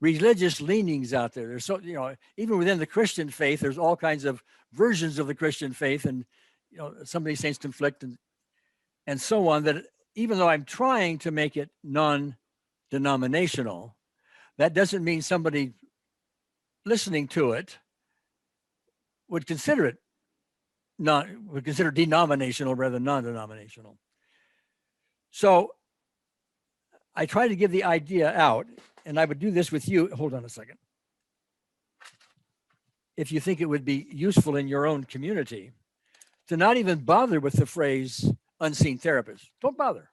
religious leanings out there. There's so, even within the Christian faith, there's all kinds of versions of the Christian faith, and some of these things conflict and so on, that even though I'm trying to make it non-denominational, that doesn't mean somebody listening to it would consider it would consider denominational rather than non-denominational. So I try to give the idea out, and I would do this with you. Hold on a second. If you think it would be useful in your own community, to not even bother with the phrase unseen therapist. Don't bother.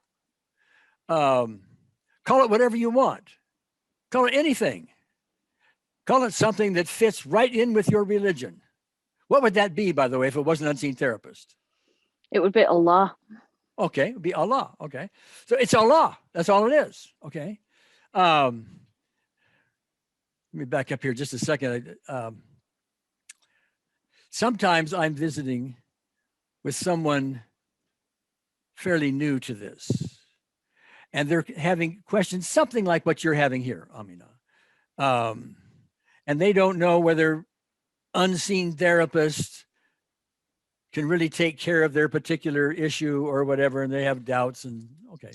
Call it whatever you want. Call it anything. Call it something that fits right in with your religion. What would that be, by the way, if it wasn't unseen therapist? It would be Allah. Okay, it would be Allah. Okay. So it's Allah. That's all it is. Okay. Let me back up here just a second. Sometimes I'm visiting with someone fairly new to this, and they're having questions, something like what you're having here, Amina. And they don't know whether unseen therapists can really take care of their particular issue or whatever, and they have doubts. And okay.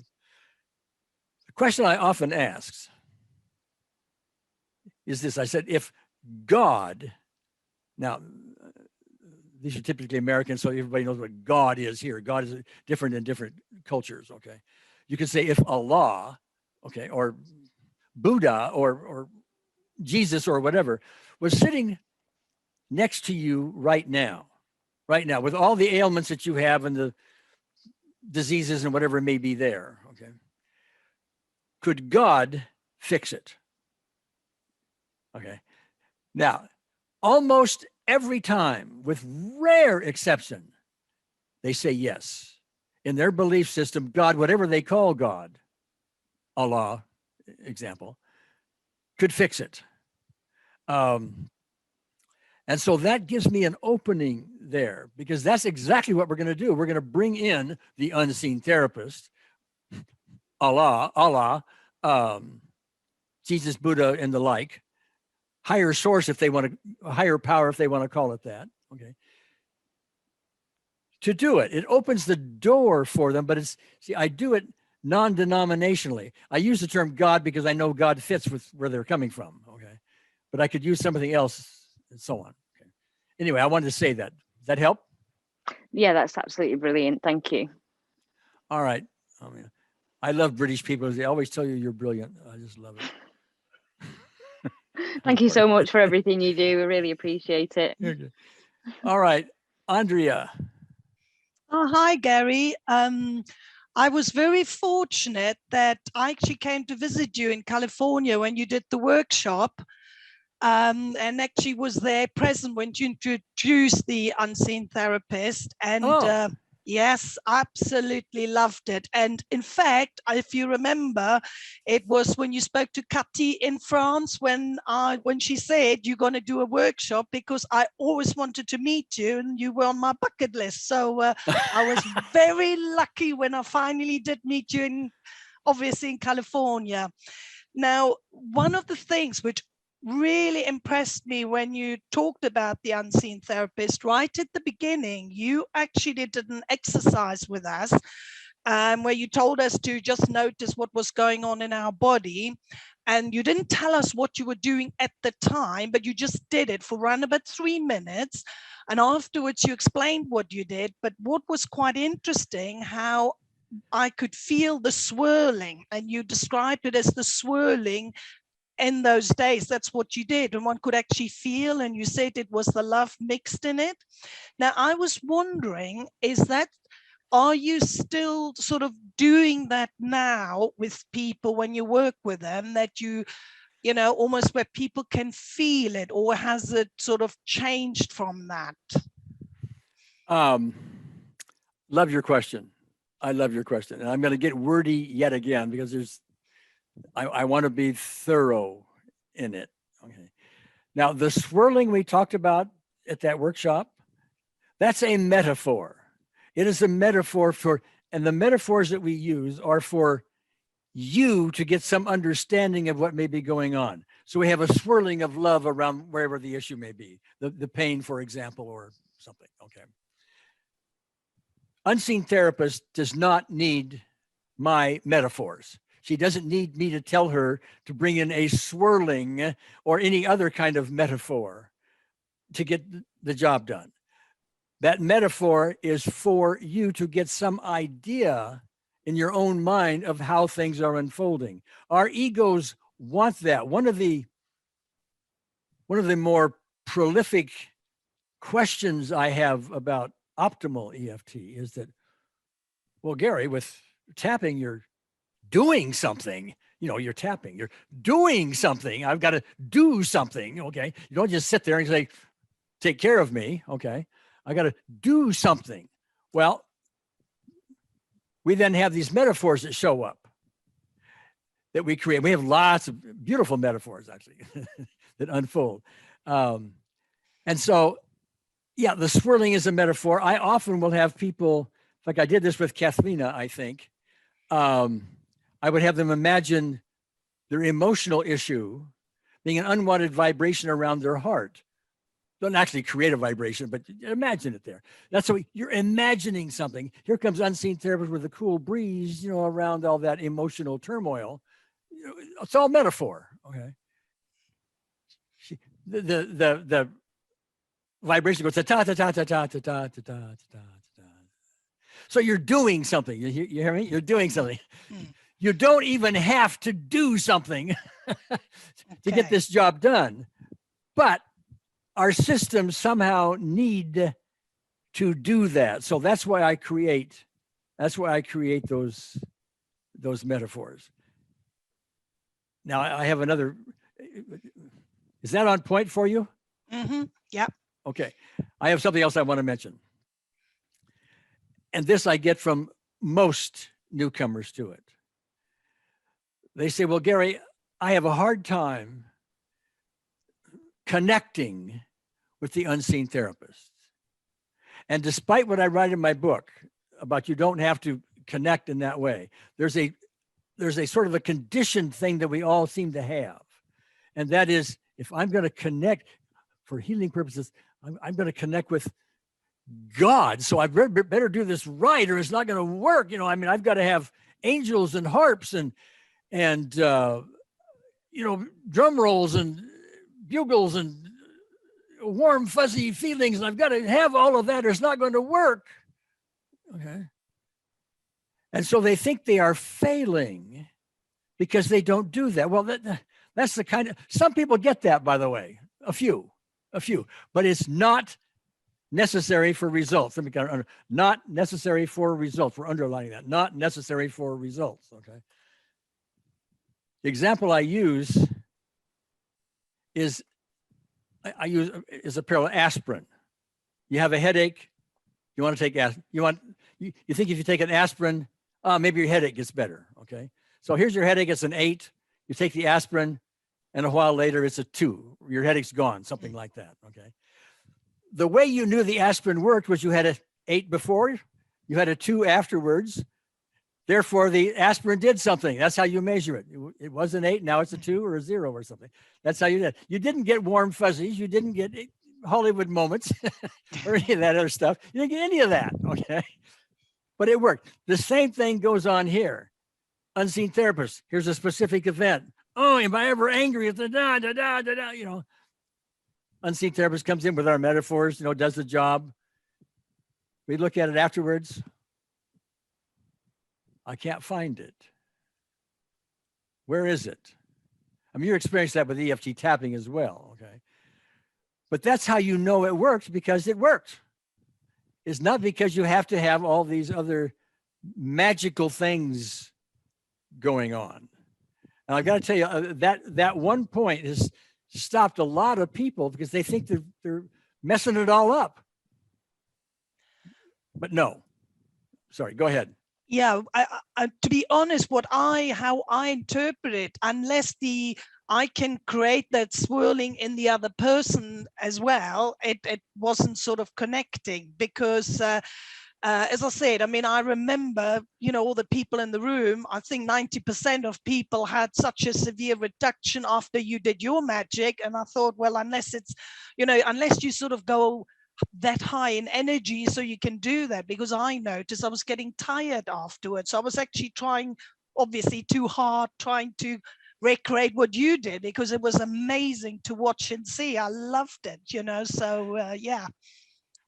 The question I often ask is this. I said, if God, now, these are typically American, so everybody knows what God is here. God is different in different cultures, okay? You could say if Allah, okay, or Buddha or Jesus or whatever was sitting next to you right now, with all the ailments that you have and the diseases and whatever may be there, okay? Could God fix it? Okay. Now, almost every time, with rare exception, they say yes. In their belief system, God, whatever they call God, Allah, example, could fix it. And so that gives me an opening there, because that's exactly what we're going to do. We're going to bring in the unseen therapist, Allah, Jesus, Buddha, and the like, higher source if they want to, higher power if they want to call it that, okay? To do it. It opens the door for them, but I do it non-denominationally. I use the term God because I know God fits with where they're coming from, okay? But I could use something else and so on. Okay. Anyway, I wanted to say that. Does that help? Yeah, that's absolutely brilliant. Thank you. All right. I love British people. They always tell you you're brilliant. I just love it. Thank you so much for everything you do. We really appreciate it. Okay. All right, Andrea. Oh, hi, Gary. I was very fortunate that I actually came to visit you in California when you did the workshop, and actually was there present when you introduced the unseen therapist. And yes, absolutely loved it. And in fact, if you remember, it was when you spoke to Cathy in France when she said you're going to do a workshop, because I always wanted to meet you and you were on my bucket list. So I was very lucky when I finally did meet you obviously in California. Now, one of the things which really impressed me when you talked about the unseen therapist right at the beginning, you actually did an exercise with us where you told us to just notice what was going on in our body. And you didn't tell us what you were doing at the time, but you just did it for around about 3 minutes. And afterwards you explained what you did. But what was quite interesting, how I could feel the swirling, and you described it as the swirling in those days. That's what you did, and one could actually feel, and you said it was the love mixed in it. Now, I was wondering, are you still sort of doing that now with people when you work with them, that you know, almost where people can feel it, or has it sort of changed from that? Love your question. I love your question. And I'm going to get wordy yet again, because I want to be thorough in it. Okay. Now, the swirling we talked about at that workshop, that's a metaphor. It is a metaphor and the metaphors that we use are for you to get some understanding of what may be going on. So we have a swirling of love around wherever the issue may be, the pain, for example, or something. Okay. Unseen therapist does not need my metaphors. She doesn't need me to tell her to bring in a swirling or any other kind of metaphor to get the job done. That metaphor is for you to get some idea in your own mind of how things are unfolding. Our egos want that. One of the more prolific questions I have about optimal EFT is that, well, Gary, with tapping, you're doing something. You know, you're tapping, you're doing something. I've got to do something. Okay. You don't just sit there and say, take care of me. Okay. I got to do something. Well, we then have these metaphors that show up that we create. We have lots of beautiful metaphors, actually, that unfold. And so, yeah, the swirling is a metaphor. I often will have people, like I did this with Katharina, I think. I would have them imagine their emotional issue being an unwanted vibration around their heart. Don't actually create a vibration, but imagine it there. That's what you're imagining something. Here comes unseen therapist with a cool breeze, you know, around all that emotional turmoil. It's all metaphor. Okay. The vibration goes ta ta ta ta ta ta ta ta ta ta. So you're doing something. You hear me? You're doing something. You don't even have to do something to get this job done, but our systems somehow need to do that. So that's why I create those metaphors. Now I have another. Is that on point for you? Mm-hmm. Yep. Okay. I have something else I want to mention. And this I get from most newcomers to it. They say, well, Gary, I have a hard time connecting with the unseen therapist. And despite what I write in my book about you don't have to connect in that way, there's a sort of a conditioned thing that we all seem to have. And that is, if I'm going to connect for healing purposes, I'm going to connect with God. So I better do this right, or it's not going to work. You know, I mean, I've got to have angels and harps and you know, drum rolls and bugles and warm, fuzzy feelings. And I've got to have all of that, or it's not going to work. Okay. And so they think they are failing because they don't do that. Well, that's the kind of, some people get that, by the way, a few, but it's not necessary for results. Let me kind of not necessary for results. We're underlining that. Not necessary for results. Okay. The example I use is a parallel aspirin. You have a headache. You want to take aspirin. You think if you take an aspirin, maybe your headache gets better. Okay. So here's your headache. It's an 8. You take the aspirin, and a while later it's a 2. Your headache's gone. Something like that. Okay. The way you knew the aspirin worked was you had an 8 before, you had a 2 afterwards. Therefore, the aspirin did something. That's how you measure it. It was an 8, now it's a 2 or a 0 or something. That's how you did it. You didn't get warm fuzzies. You didn't get Hollywood moments or any of that other stuff. You didn't get any of that, okay? But it worked. The same thing goes on here. Unseen therapist. Here's a specific event. Oh, am I ever angry? It's Unseen therapist comes in with our metaphors, does the job. We look at it afterwards. I can't find it. Where is it? I mean, you experienced that with EFT tapping as well, okay? But that's how you know it works, because it works. It's not because you have to have all these other magical things going on. And I've got to tell you, that one point has stopped a lot of people because they think they're messing it all up. But no. Sorry, go ahead. Yeah, to be honest, how I interpret it, unless I can create that swirling in the other person as well, it wasn't sort of connecting, because as I said, I mean, I remember, all the people in the room, I think 90% of people had such a severe reduction after you did your magic. And I thought, well, unless it's, unless you sort of go that high in energy so you can do that, because I noticed I was getting tired afterwards. So I was actually trying, obviously too hard, trying to recreate what you did, because it was amazing to watch and see. I loved it, so yeah.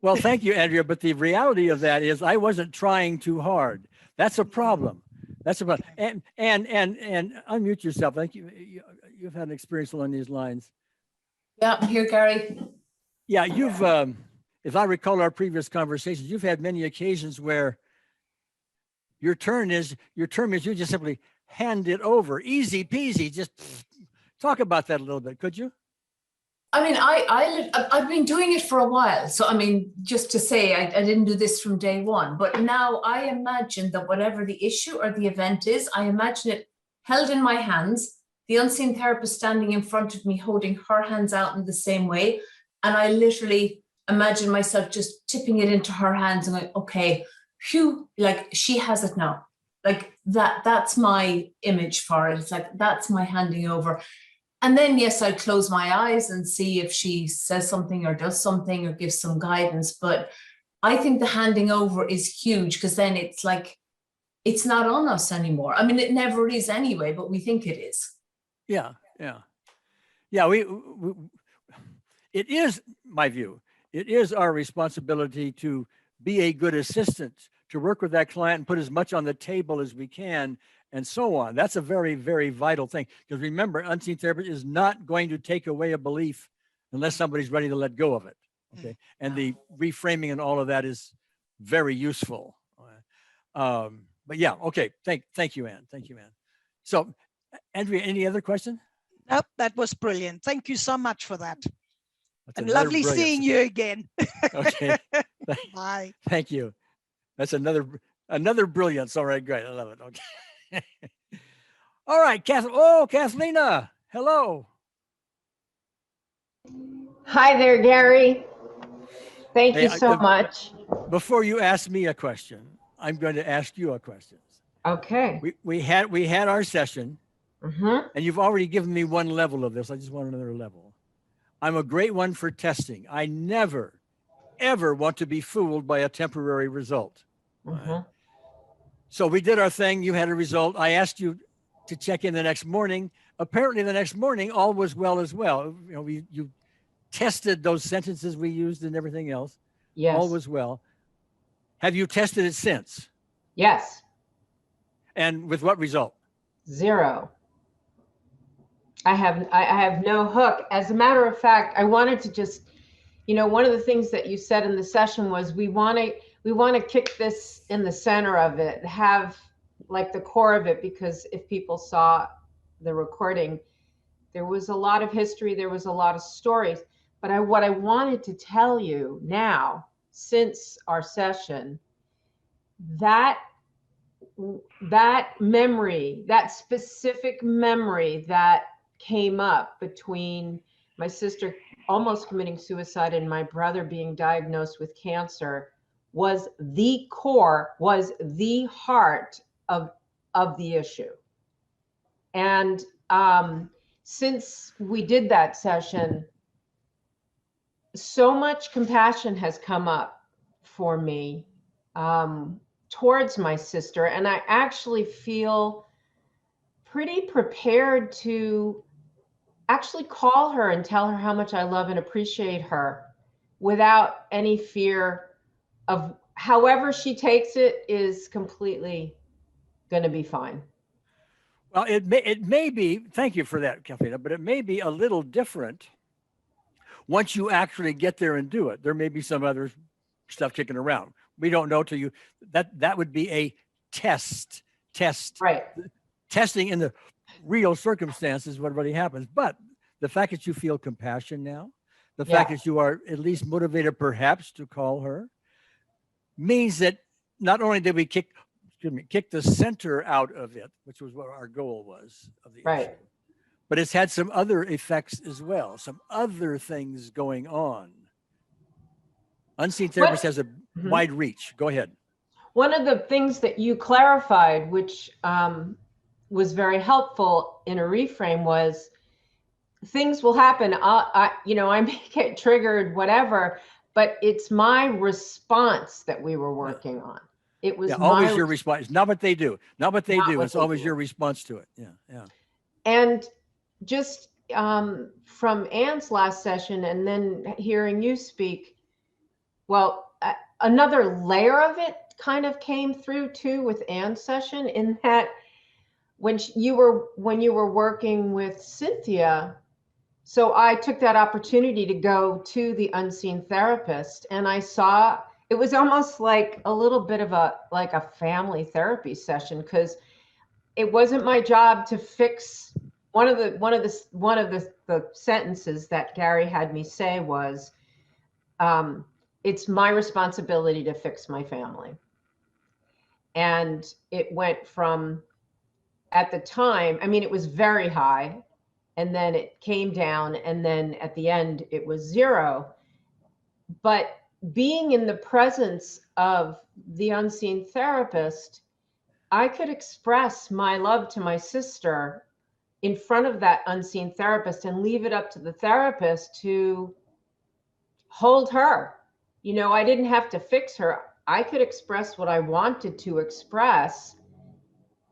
Well, thank you, Andrea. But the reality of that is I wasn't trying too hard. That's a problem. That's a problem. And unmute yourself. I think you've had an experience along these lines. Yeah, I'm here, Gary. Yeah, you've, if I recall our previous conversations, you've had many occasions where your term is you just simply hand it over, easy peasy. Just talk about that a little bit, could you? I mean, I've been doing it for a while. So, I mean, just to say, I didn't do this from day one, but now I imagine that whatever the issue or the event is, I imagine it held in my hands, the unseen therapist standing in front of me, holding her hands out in the same way. And I literally imagine myself just tipping it into her hands and going, okay, phew, like she has it now. Like that's my image for it. It's like, that's my handing over. And then, yes, I'd close my eyes and see if she says something or does something or gives some guidance. But I think the handing over is huge, because then it's like, it's not on us anymore. I mean, it never is anyway, but we think it is. Yeah. It is, my view, it is our responsibility to be a good assistant, to work with that client and put as much on the table as we can, and so on. That's a very, very vital thing. Because remember, unseen therapy is not going to take away a belief unless somebody's ready to let go of it. Okay. And the reframing and all of that is very useful. But yeah, okay. Thank you, Ann. Thank you, Ann. So, Andrea, any other question? Nope, that was brilliant. Thank you so much for that. That's and lovely seeing you again. Okay. Bye. Thank you. That's another brilliance. All right, great. I love it. Okay. All right, Kathlina. Hello. Hi there, Gary. Thank you so much. Before you ask me a question, I'm going to ask you a question. Okay. We had our session, and you've already given me one level of this. I just want another level. I'm a great one for testing. I never, ever want to be fooled by a temporary result. So we did our thing. You had a result. I asked you to check in the next morning. Apparently the next morning, all was well as well. You tested those sentences we used and everything else. Yes. All was well. Have you tested it since? Yes. And with what result? 0. I have no hook. As a matter of fact, I wanted to just, one of the things that you said in the session was we want to kick this in the center of it, have like the core of it, because if people saw the recording, there was a lot of history, there was a lot of stories. But what I wanted to tell you now, since our session, that memory, that specific memory that came up between my sister almost committing suicide and my brother being diagnosed with cancer was the core, was the heart of the issue. And since we did that session, so much compassion has come up for me towards my sister. And I actually feel pretty prepared to actually call her and tell her how much I love and appreciate her without any fear of however she takes it is completely going to be fine. Well, it may be, thank you for that, Kathleen, but it may be a little different once you actually get there and do it. There may be some other stuff kicking around. We don't know till you, that would be a test. Right. Testing in the real circumstances what really happens. But the fact that you feel compassion now, the fact that you are at least motivated perhaps to call her, means that not only did we kick the center out of it, which was what our goal was of the issue, but it's had some other effects as well, some other things going on. Unseen Therapist has a wide reach. Go ahead. One of the things that you clarified, which was very helpful in a reframe, was things will happen. I may get triggered, whatever, but it's my response that we were working on. It was always your response. Not what they do. Not what they do. It's always your response to it. Yeah. And just from Anne's last session and then hearing you speak, well, another layer of it kind of came through too with Anne's session, in that when you were working with Cynthia, so I took that opportunity to go to the Unseen Therapist, and I saw it was almost like a little bit of a family therapy session, because it wasn't my job to fix. One of the sentences that Gary had me say was, it's my responsibility to fix my family. And it went from, at the time, I mean, it was very high, and then it came down, and then at the end it was 0. But being in the presence of the Unseen Therapist, I could express my love to my sister in front of that Unseen Therapist and leave it up to the therapist to hold her. I didn't have to fix her. I could express what I wanted to express.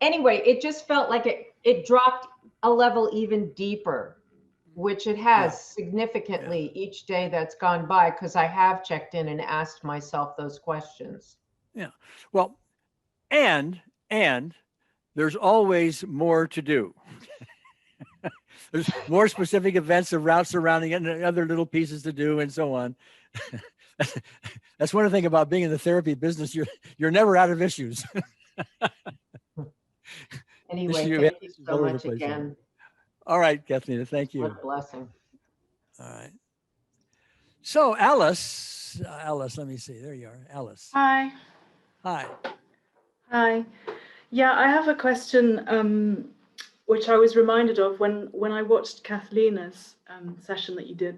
Anyway, it just felt like it dropped a level even deeper, which it has significantly each day that's gone by, because I have checked in and asked myself those questions. Yeah. Well, and there's always more to do. There's more specific events and routes surrounding it and other little pieces to do and so on. That's one thing about being in the therapy business. You're never out of issues. Anyway, thank you so much again. All right, Kathleen, thank you. What a blessing. All right. So Alice, let me see. There you are, Alice. Hi. Yeah, I have a question which I was reminded of when I watched Kathleen's session that you did.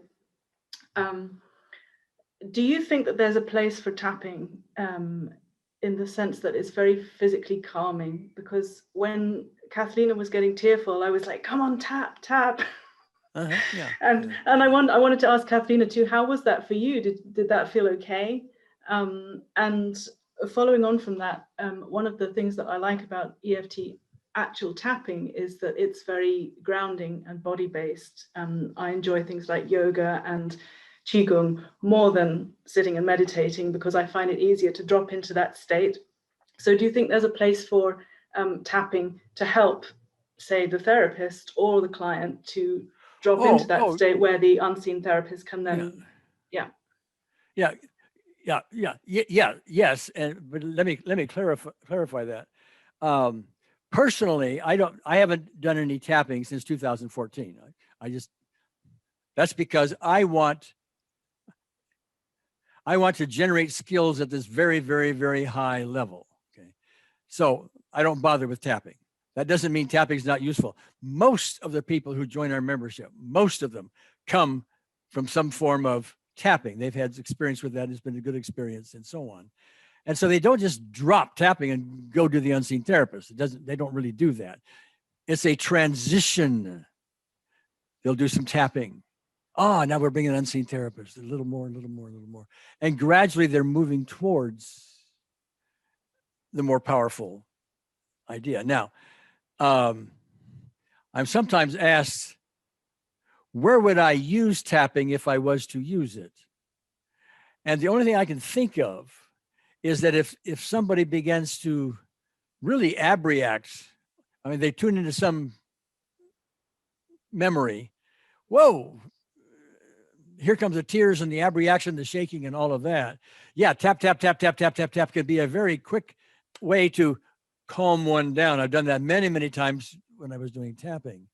Do you think that there's a place for tapping in the sense that it's very physically calming? Because when Kathleen was getting tearful, I was like, come on, tap. And I wanted to ask Kathleen too, how was that for you? Did that feel okay? And following on from that, one of the things that I like about EFT actual tapping is that it's very grounding and body-based. I enjoy things like yoga and Qigong more than sitting and meditating, because I find it easier to drop into that state. So do you think there's a place for tapping to help, say, the therapist or the client to drop into that state where the Unseen Therapist can then, yes, but let me clarify that. Personally, I haven't done any tapping since 2014. That's because I want to generate skills at this very, very, very high level. Okay, so I don't bother with tapping. That doesn't mean tapping is not useful. Most of the people who join our membership, most of them come from some form of tapping. They've had experience with that. It's been a good experience and so on. And so they don't just drop tapping and go to the Unseen Therapist. They don't really do that. It's a transition. They'll do some tapping. Now we're bringing an Unseen Therapist, a little more. And gradually they're moving towards the more powerful idea. Now, I'm sometimes asked, where would I use tapping if I was to use it? And the only thing I can think of is that if somebody begins to really abreact, I mean, they tune into some memory, whoa, here comes the tears and the abreaction, the shaking and all of that. Yeah, tap, tap, tap, tap, tap, tap, tap could be a very quick way to calm one down. I've done that many, many times when I was doing tapping.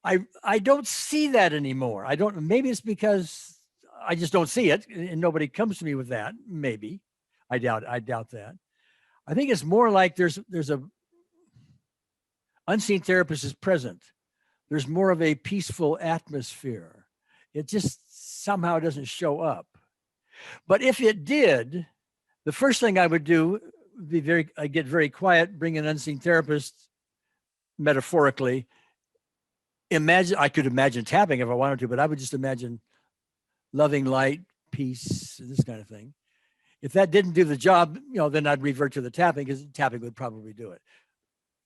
I don't see that anymore. Maybe it's because I just don't see it and nobody comes to me with that. Maybe. I doubt that. I think it's more like there's a unseen therapist is present. There's more of a peaceful atmosphere. It just somehow doesn't show up. But if it did, the first thing I would do would be I get very quiet, bring an unseen therapist, metaphorically. I could imagine tapping if I wanted to, but I would just imagine loving light, peace, this kind of thing. If that didn't do the job, then I'd revert to the tapping because tapping would probably do it.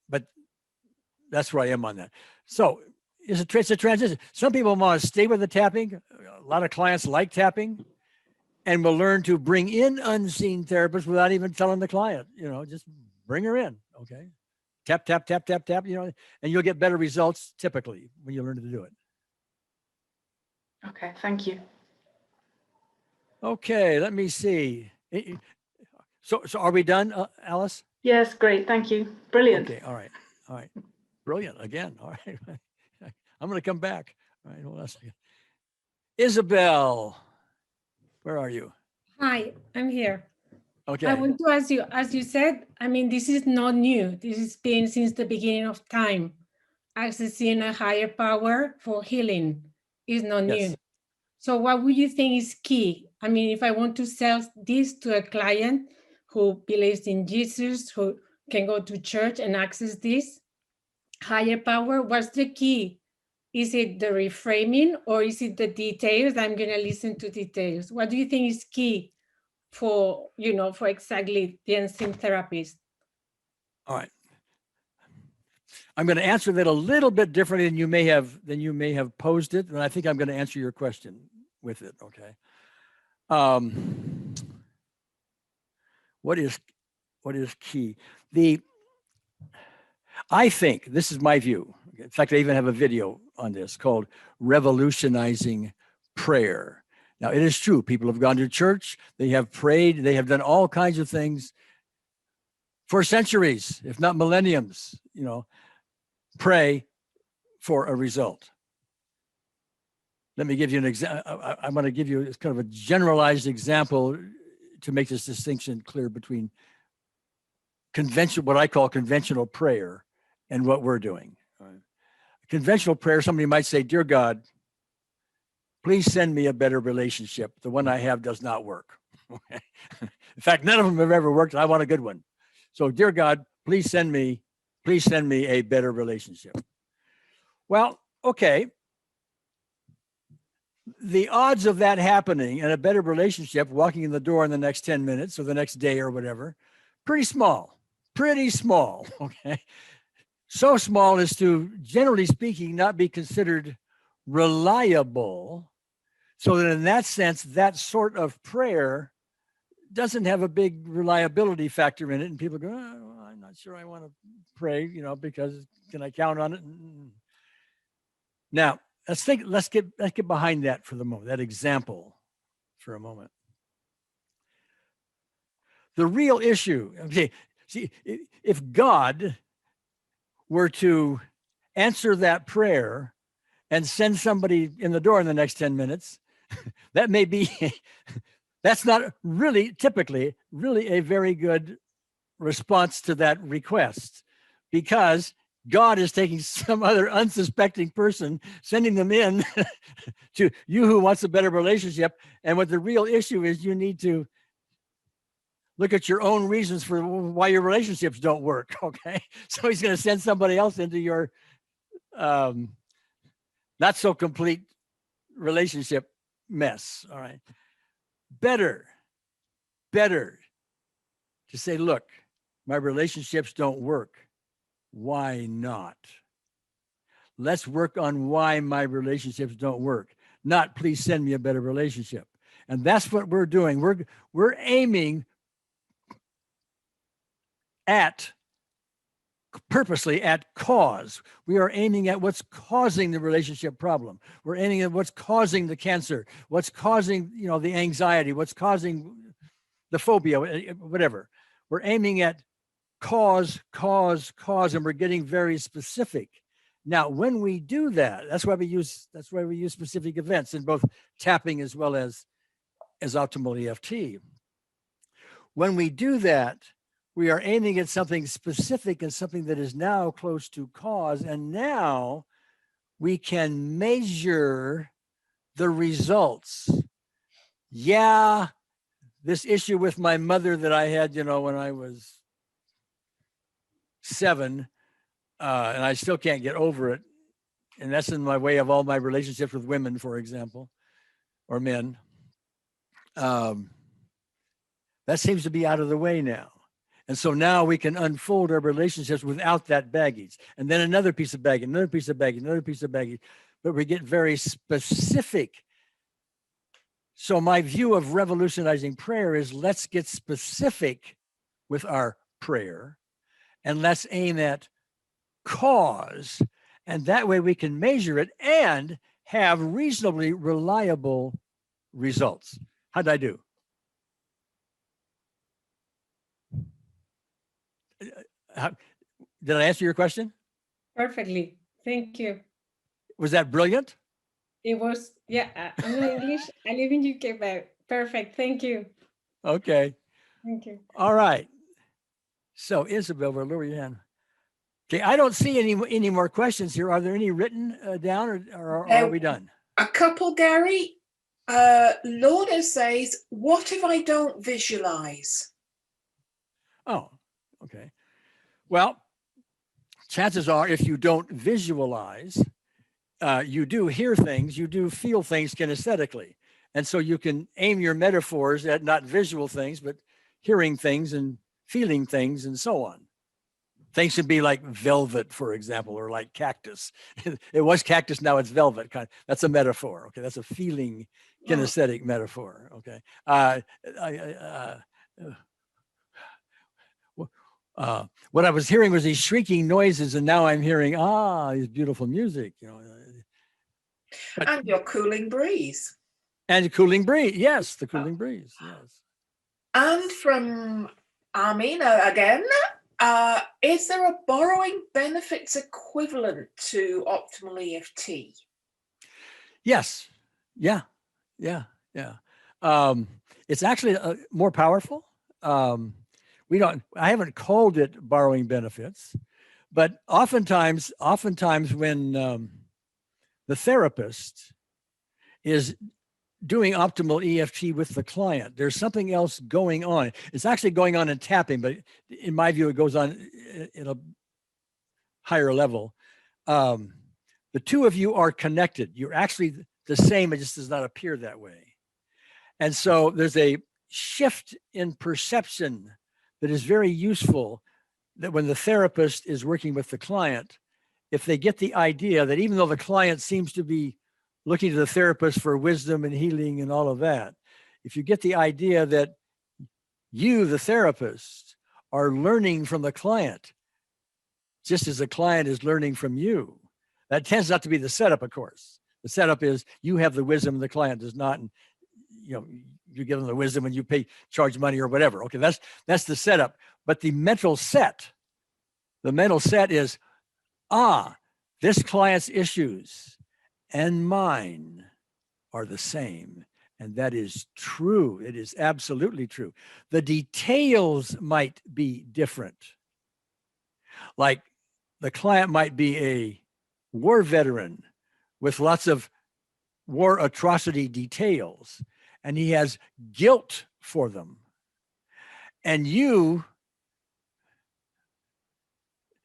But that's where I am on that. So it's a transition. Some people want to stay with the tapping. A lot of clients like tapping and will learn to bring in unseen therapists without even telling the client, just bring her in. Okay. Tap, tap, tap, tap, tap, and you'll get better results typically when you learn to do it. Okay, thank you. Okay, let me see. So are we done, Alice? Yes, great, thank you. Brilliant. Okay, all right. Brilliant, again, all right. I'm going to come back. All right, hold on a second. Isabel, where are you? Hi, I'm here. Okay. I want to ask you, as you said, I mean, this is not new. This has been since the beginning of time. Accessing a higher power for healing is not new. So what would you think is key? I mean, if I want to sell this to a client who believes in Jesus, who can go to church and access this higher power, what's the key? Is it the reframing or is it the details? I'm going to listen to details. What do you think is key for exactly the unseen therapist? All right. I'm going to answer that a little bit differently than you may have posed it, and I think I'm going to answer your question with it. Okay. What is key? I think this is my view. In fact, I even have a video on this called Revolutionizing Prayer. Now, it is true. People have gone to church. They have prayed. They have done all kinds of things for centuries, if not millenniums, pray for a result. Let me give you an example. I'm going to give you kind of a generalized example to make this distinction clear between what I call conventional prayer and what we're doing. Conventional prayer, somebody might say, "Dear God, please send me a better relationship. The one I have does not work." In fact, none of them have ever worked. I want a good one. So, dear God, please send me a better relationship. Well, okay. The odds of that happening and a better relationship, walking in the door in the next 10 minutes or the next day or whatever, pretty small, okay? So small as to, generally speaking, not be considered reliable. So that in that sense, that sort of prayer doesn't have a big reliability factor in it. And people go, "Oh, well, I'm not sure I want to pray, because can I count on it?" Now, let's get behind that for the moment, that example for a moment. The real issue, okay, see, if God were to answer that prayer and send somebody in the door in the next 10 minutes, that's not really typically a very good response to that request, because God is taking some other unsuspecting person, sending them in to you who wants a better relationship. And what the real issue is, you need to look at your own reasons for why your relationships don't work. Okay. So he's going to send somebody else into your not so complete relationship mess. All right. Better to say, look, my relationships don't work. Why not? let's work on why my relationships don't work, not please send me a better relationship. And that's what we're doing. We're aiming at purposely at cause. We are aiming at what's causing the relationship problem. We're aiming at what's causing the cancer, what's causing, the anxiety, what's causing the phobia, whatever. We're aiming at cause, and we're getting very specific. Now, when we do that, that's why we use specific events in both tapping as well as optimal EFT. When we do that, we are aiming at something specific and something that is now close to cause. And now we can measure the results. Yeah, this issue with my mother that I had, when I was 7, and I still can't get over it. And that's in my way of all my relationships with women, for example, or men. That seems to be out of the way now. And so now we can unfold our relationships without that baggage. And then another piece of baggage, another piece of baggage, another piece of baggage. But we get very specific. So my view of revolutionizing prayer is, let's get specific with our prayer and let's aim at cause. And that way we can measure it and have reasonably reliable results. How'd I do? Did I answer your question? Perfectly. Thank you. Was that brilliant? It was, yeah. I'm in English. I live in UK, but perfect. Thank you. Okay. Thank you. All right. So Isabel, we'll lower your hand. Okay, I don't see any more questions here. Are there any written down, or are we done? A couple, Gary. Lorna says, what if I don't visualize? Oh, okay. Well, chances are if you don't visualize, you do hear things, you do feel things kinesthetically. And so you can aim your metaphors at not visual things, but hearing things and feeling things and so on. Things should be like velvet, for example, or like cactus. It was cactus, now it's velvet. That's a metaphor. Okay, that's a feeling kinesthetic metaphor. Okay. What I was hearing was these shrieking noises, and now I'm hearing these beautiful music. And your cooling breeze. And cooling breeze, yes, the cooling breeze, yes. And from Armina again. Is there a borrowing benefits equivalent to optimal EFT? Yes. Yeah. It's actually more powerful. I haven't called it borrowing benefits, but oftentimes when the therapist is doing optimal EFT with the client, there's something else going on. It's actually going on in tapping, but in my view, it goes on in a higher level. The two of you are connected. You're actually the same. It just does not appear that way. And so there's a shift in perception that is very useful, that when the therapist is working with the client, if they get the idea that even though the client seems to be looking to the therapist for wisdom and healing and all of that, if you get the idea that you, the therapist, are learning from the client, just as the client is learning from you, that tends not to be the setup, of course. The setup is you have the wisdom and the client does not, and you give them the wisdom and you charge money or whatever. Okay, that's the setup. But the mental set is, this client's issues and mine are the same. And that is true. It is absolutely true. The details might be different. Like the client might be a war veteran with lots of war atrocity details, and he has guilt for them. And you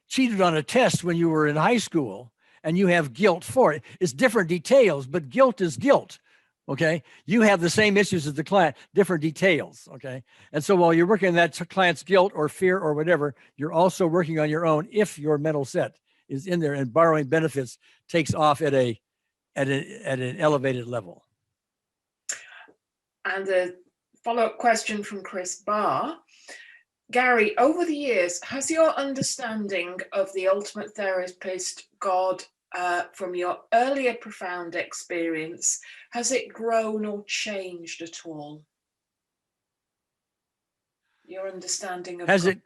cheated on a test when you were in high school, and you have guilt for it. It's different details, but guilt is guilt, okay? You have the same issues as the client, different details, okay? And so while you're working on that client's guilt or fear or whatever, you're also working on your own if your mental set is in there, and borrowing benefits takes off at an elevated level. And a follow-up question from Chris Barr. Gary, over the years, has your understanding of the ultimate therapist, God, from your earlier profound experience, has it grown or changed at all? Your understanding of Has God? it?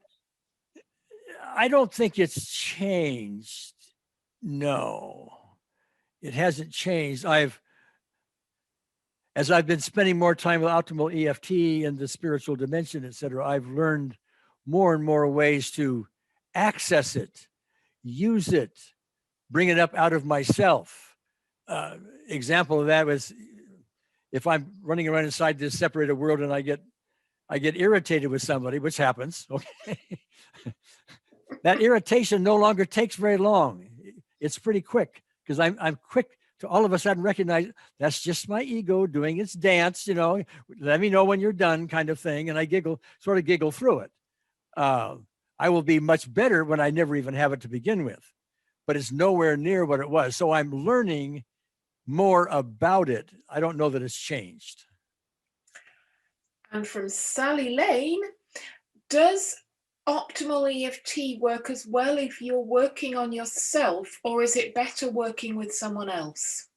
I don't think it's changed. No, it hasn't changed. As I've been spending more time with optimal EFT and the spiritual dimension, et cetera, I've learned more and more ways to access it, use it, bring it up out of myself. Example of that was if I'm running around inside this separated world and I get irritated with somebody, which happens, okay? That irritation no longer takes very long. It's pretty quick because I'm quick to all of a sudden recognize that's just my ego doing its dance, let me know when you're done kind of thing. And I sort of giggle through it. I will be much better when I never even have it to begin with, but it's nowhere near what it was. So I'm learning more about it. I don't know that it's changed. And from Sally Lane, does optimal EFT work as well if you're working on yourself, or is it better working with someone else?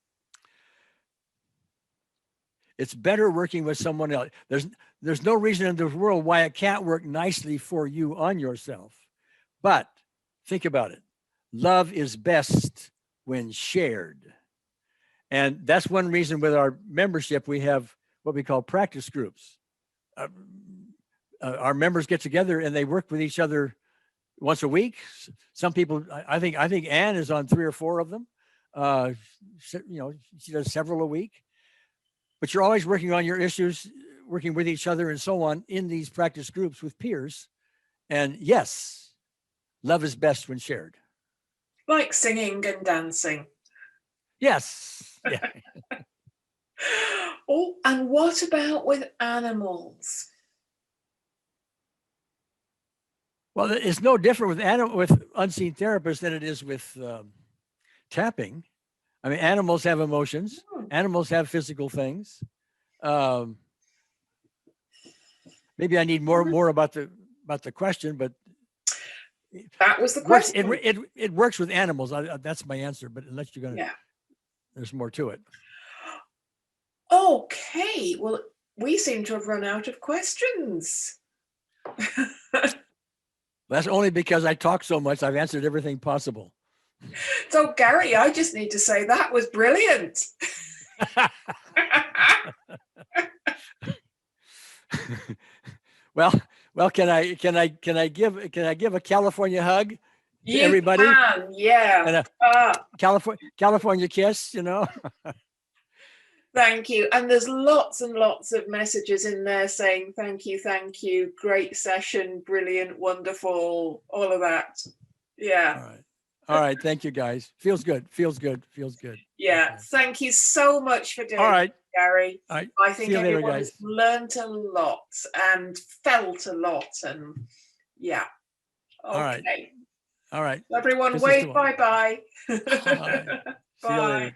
It's better working with someone else. There's no reason in this world why it can't work nicely for you on yourself. But think about it. Love is best when shared. And that's one reason with our membership, we have what we call practice groups. Our members get together and they work with each other once a week. Some people, I think Anne is on 3 or 4 of them. She does several a week. But you're always working on your issues, working with each other and so on in these practice groups with peers. And yes, love is best when shared. Like singing and dancing. Yes. Yeah. Oh, and what about with animals? Well, it's no different with unseen therapists than it is with tapping. I mean, animals have emotions. Animals have physical things. Maybe I need more about the question, but that was the question. It works with animals. That's my answer. But unless you're gonna, there's more to it. Okay. Well, we seem to have run out of questions. That's only because I talk so much. I've answered everything possible. So, Gary, I just need to say that was brilliant. Well, can I give a California hug to everybody? Can, yeah. And a California kiss, Thank you. And there's lots and lots of messages in there saying thank you, great session, brilliant, wonderful, all of that. Yeah. All right. Thank you, guys. Feels good. Yeah. Okay. Thank you so much for doing it, Gary. All right. I think everyone has learned a lot and felt a lot. And yeah. Okay. All right. Everyone, wave bye-bye. Bye. See you later.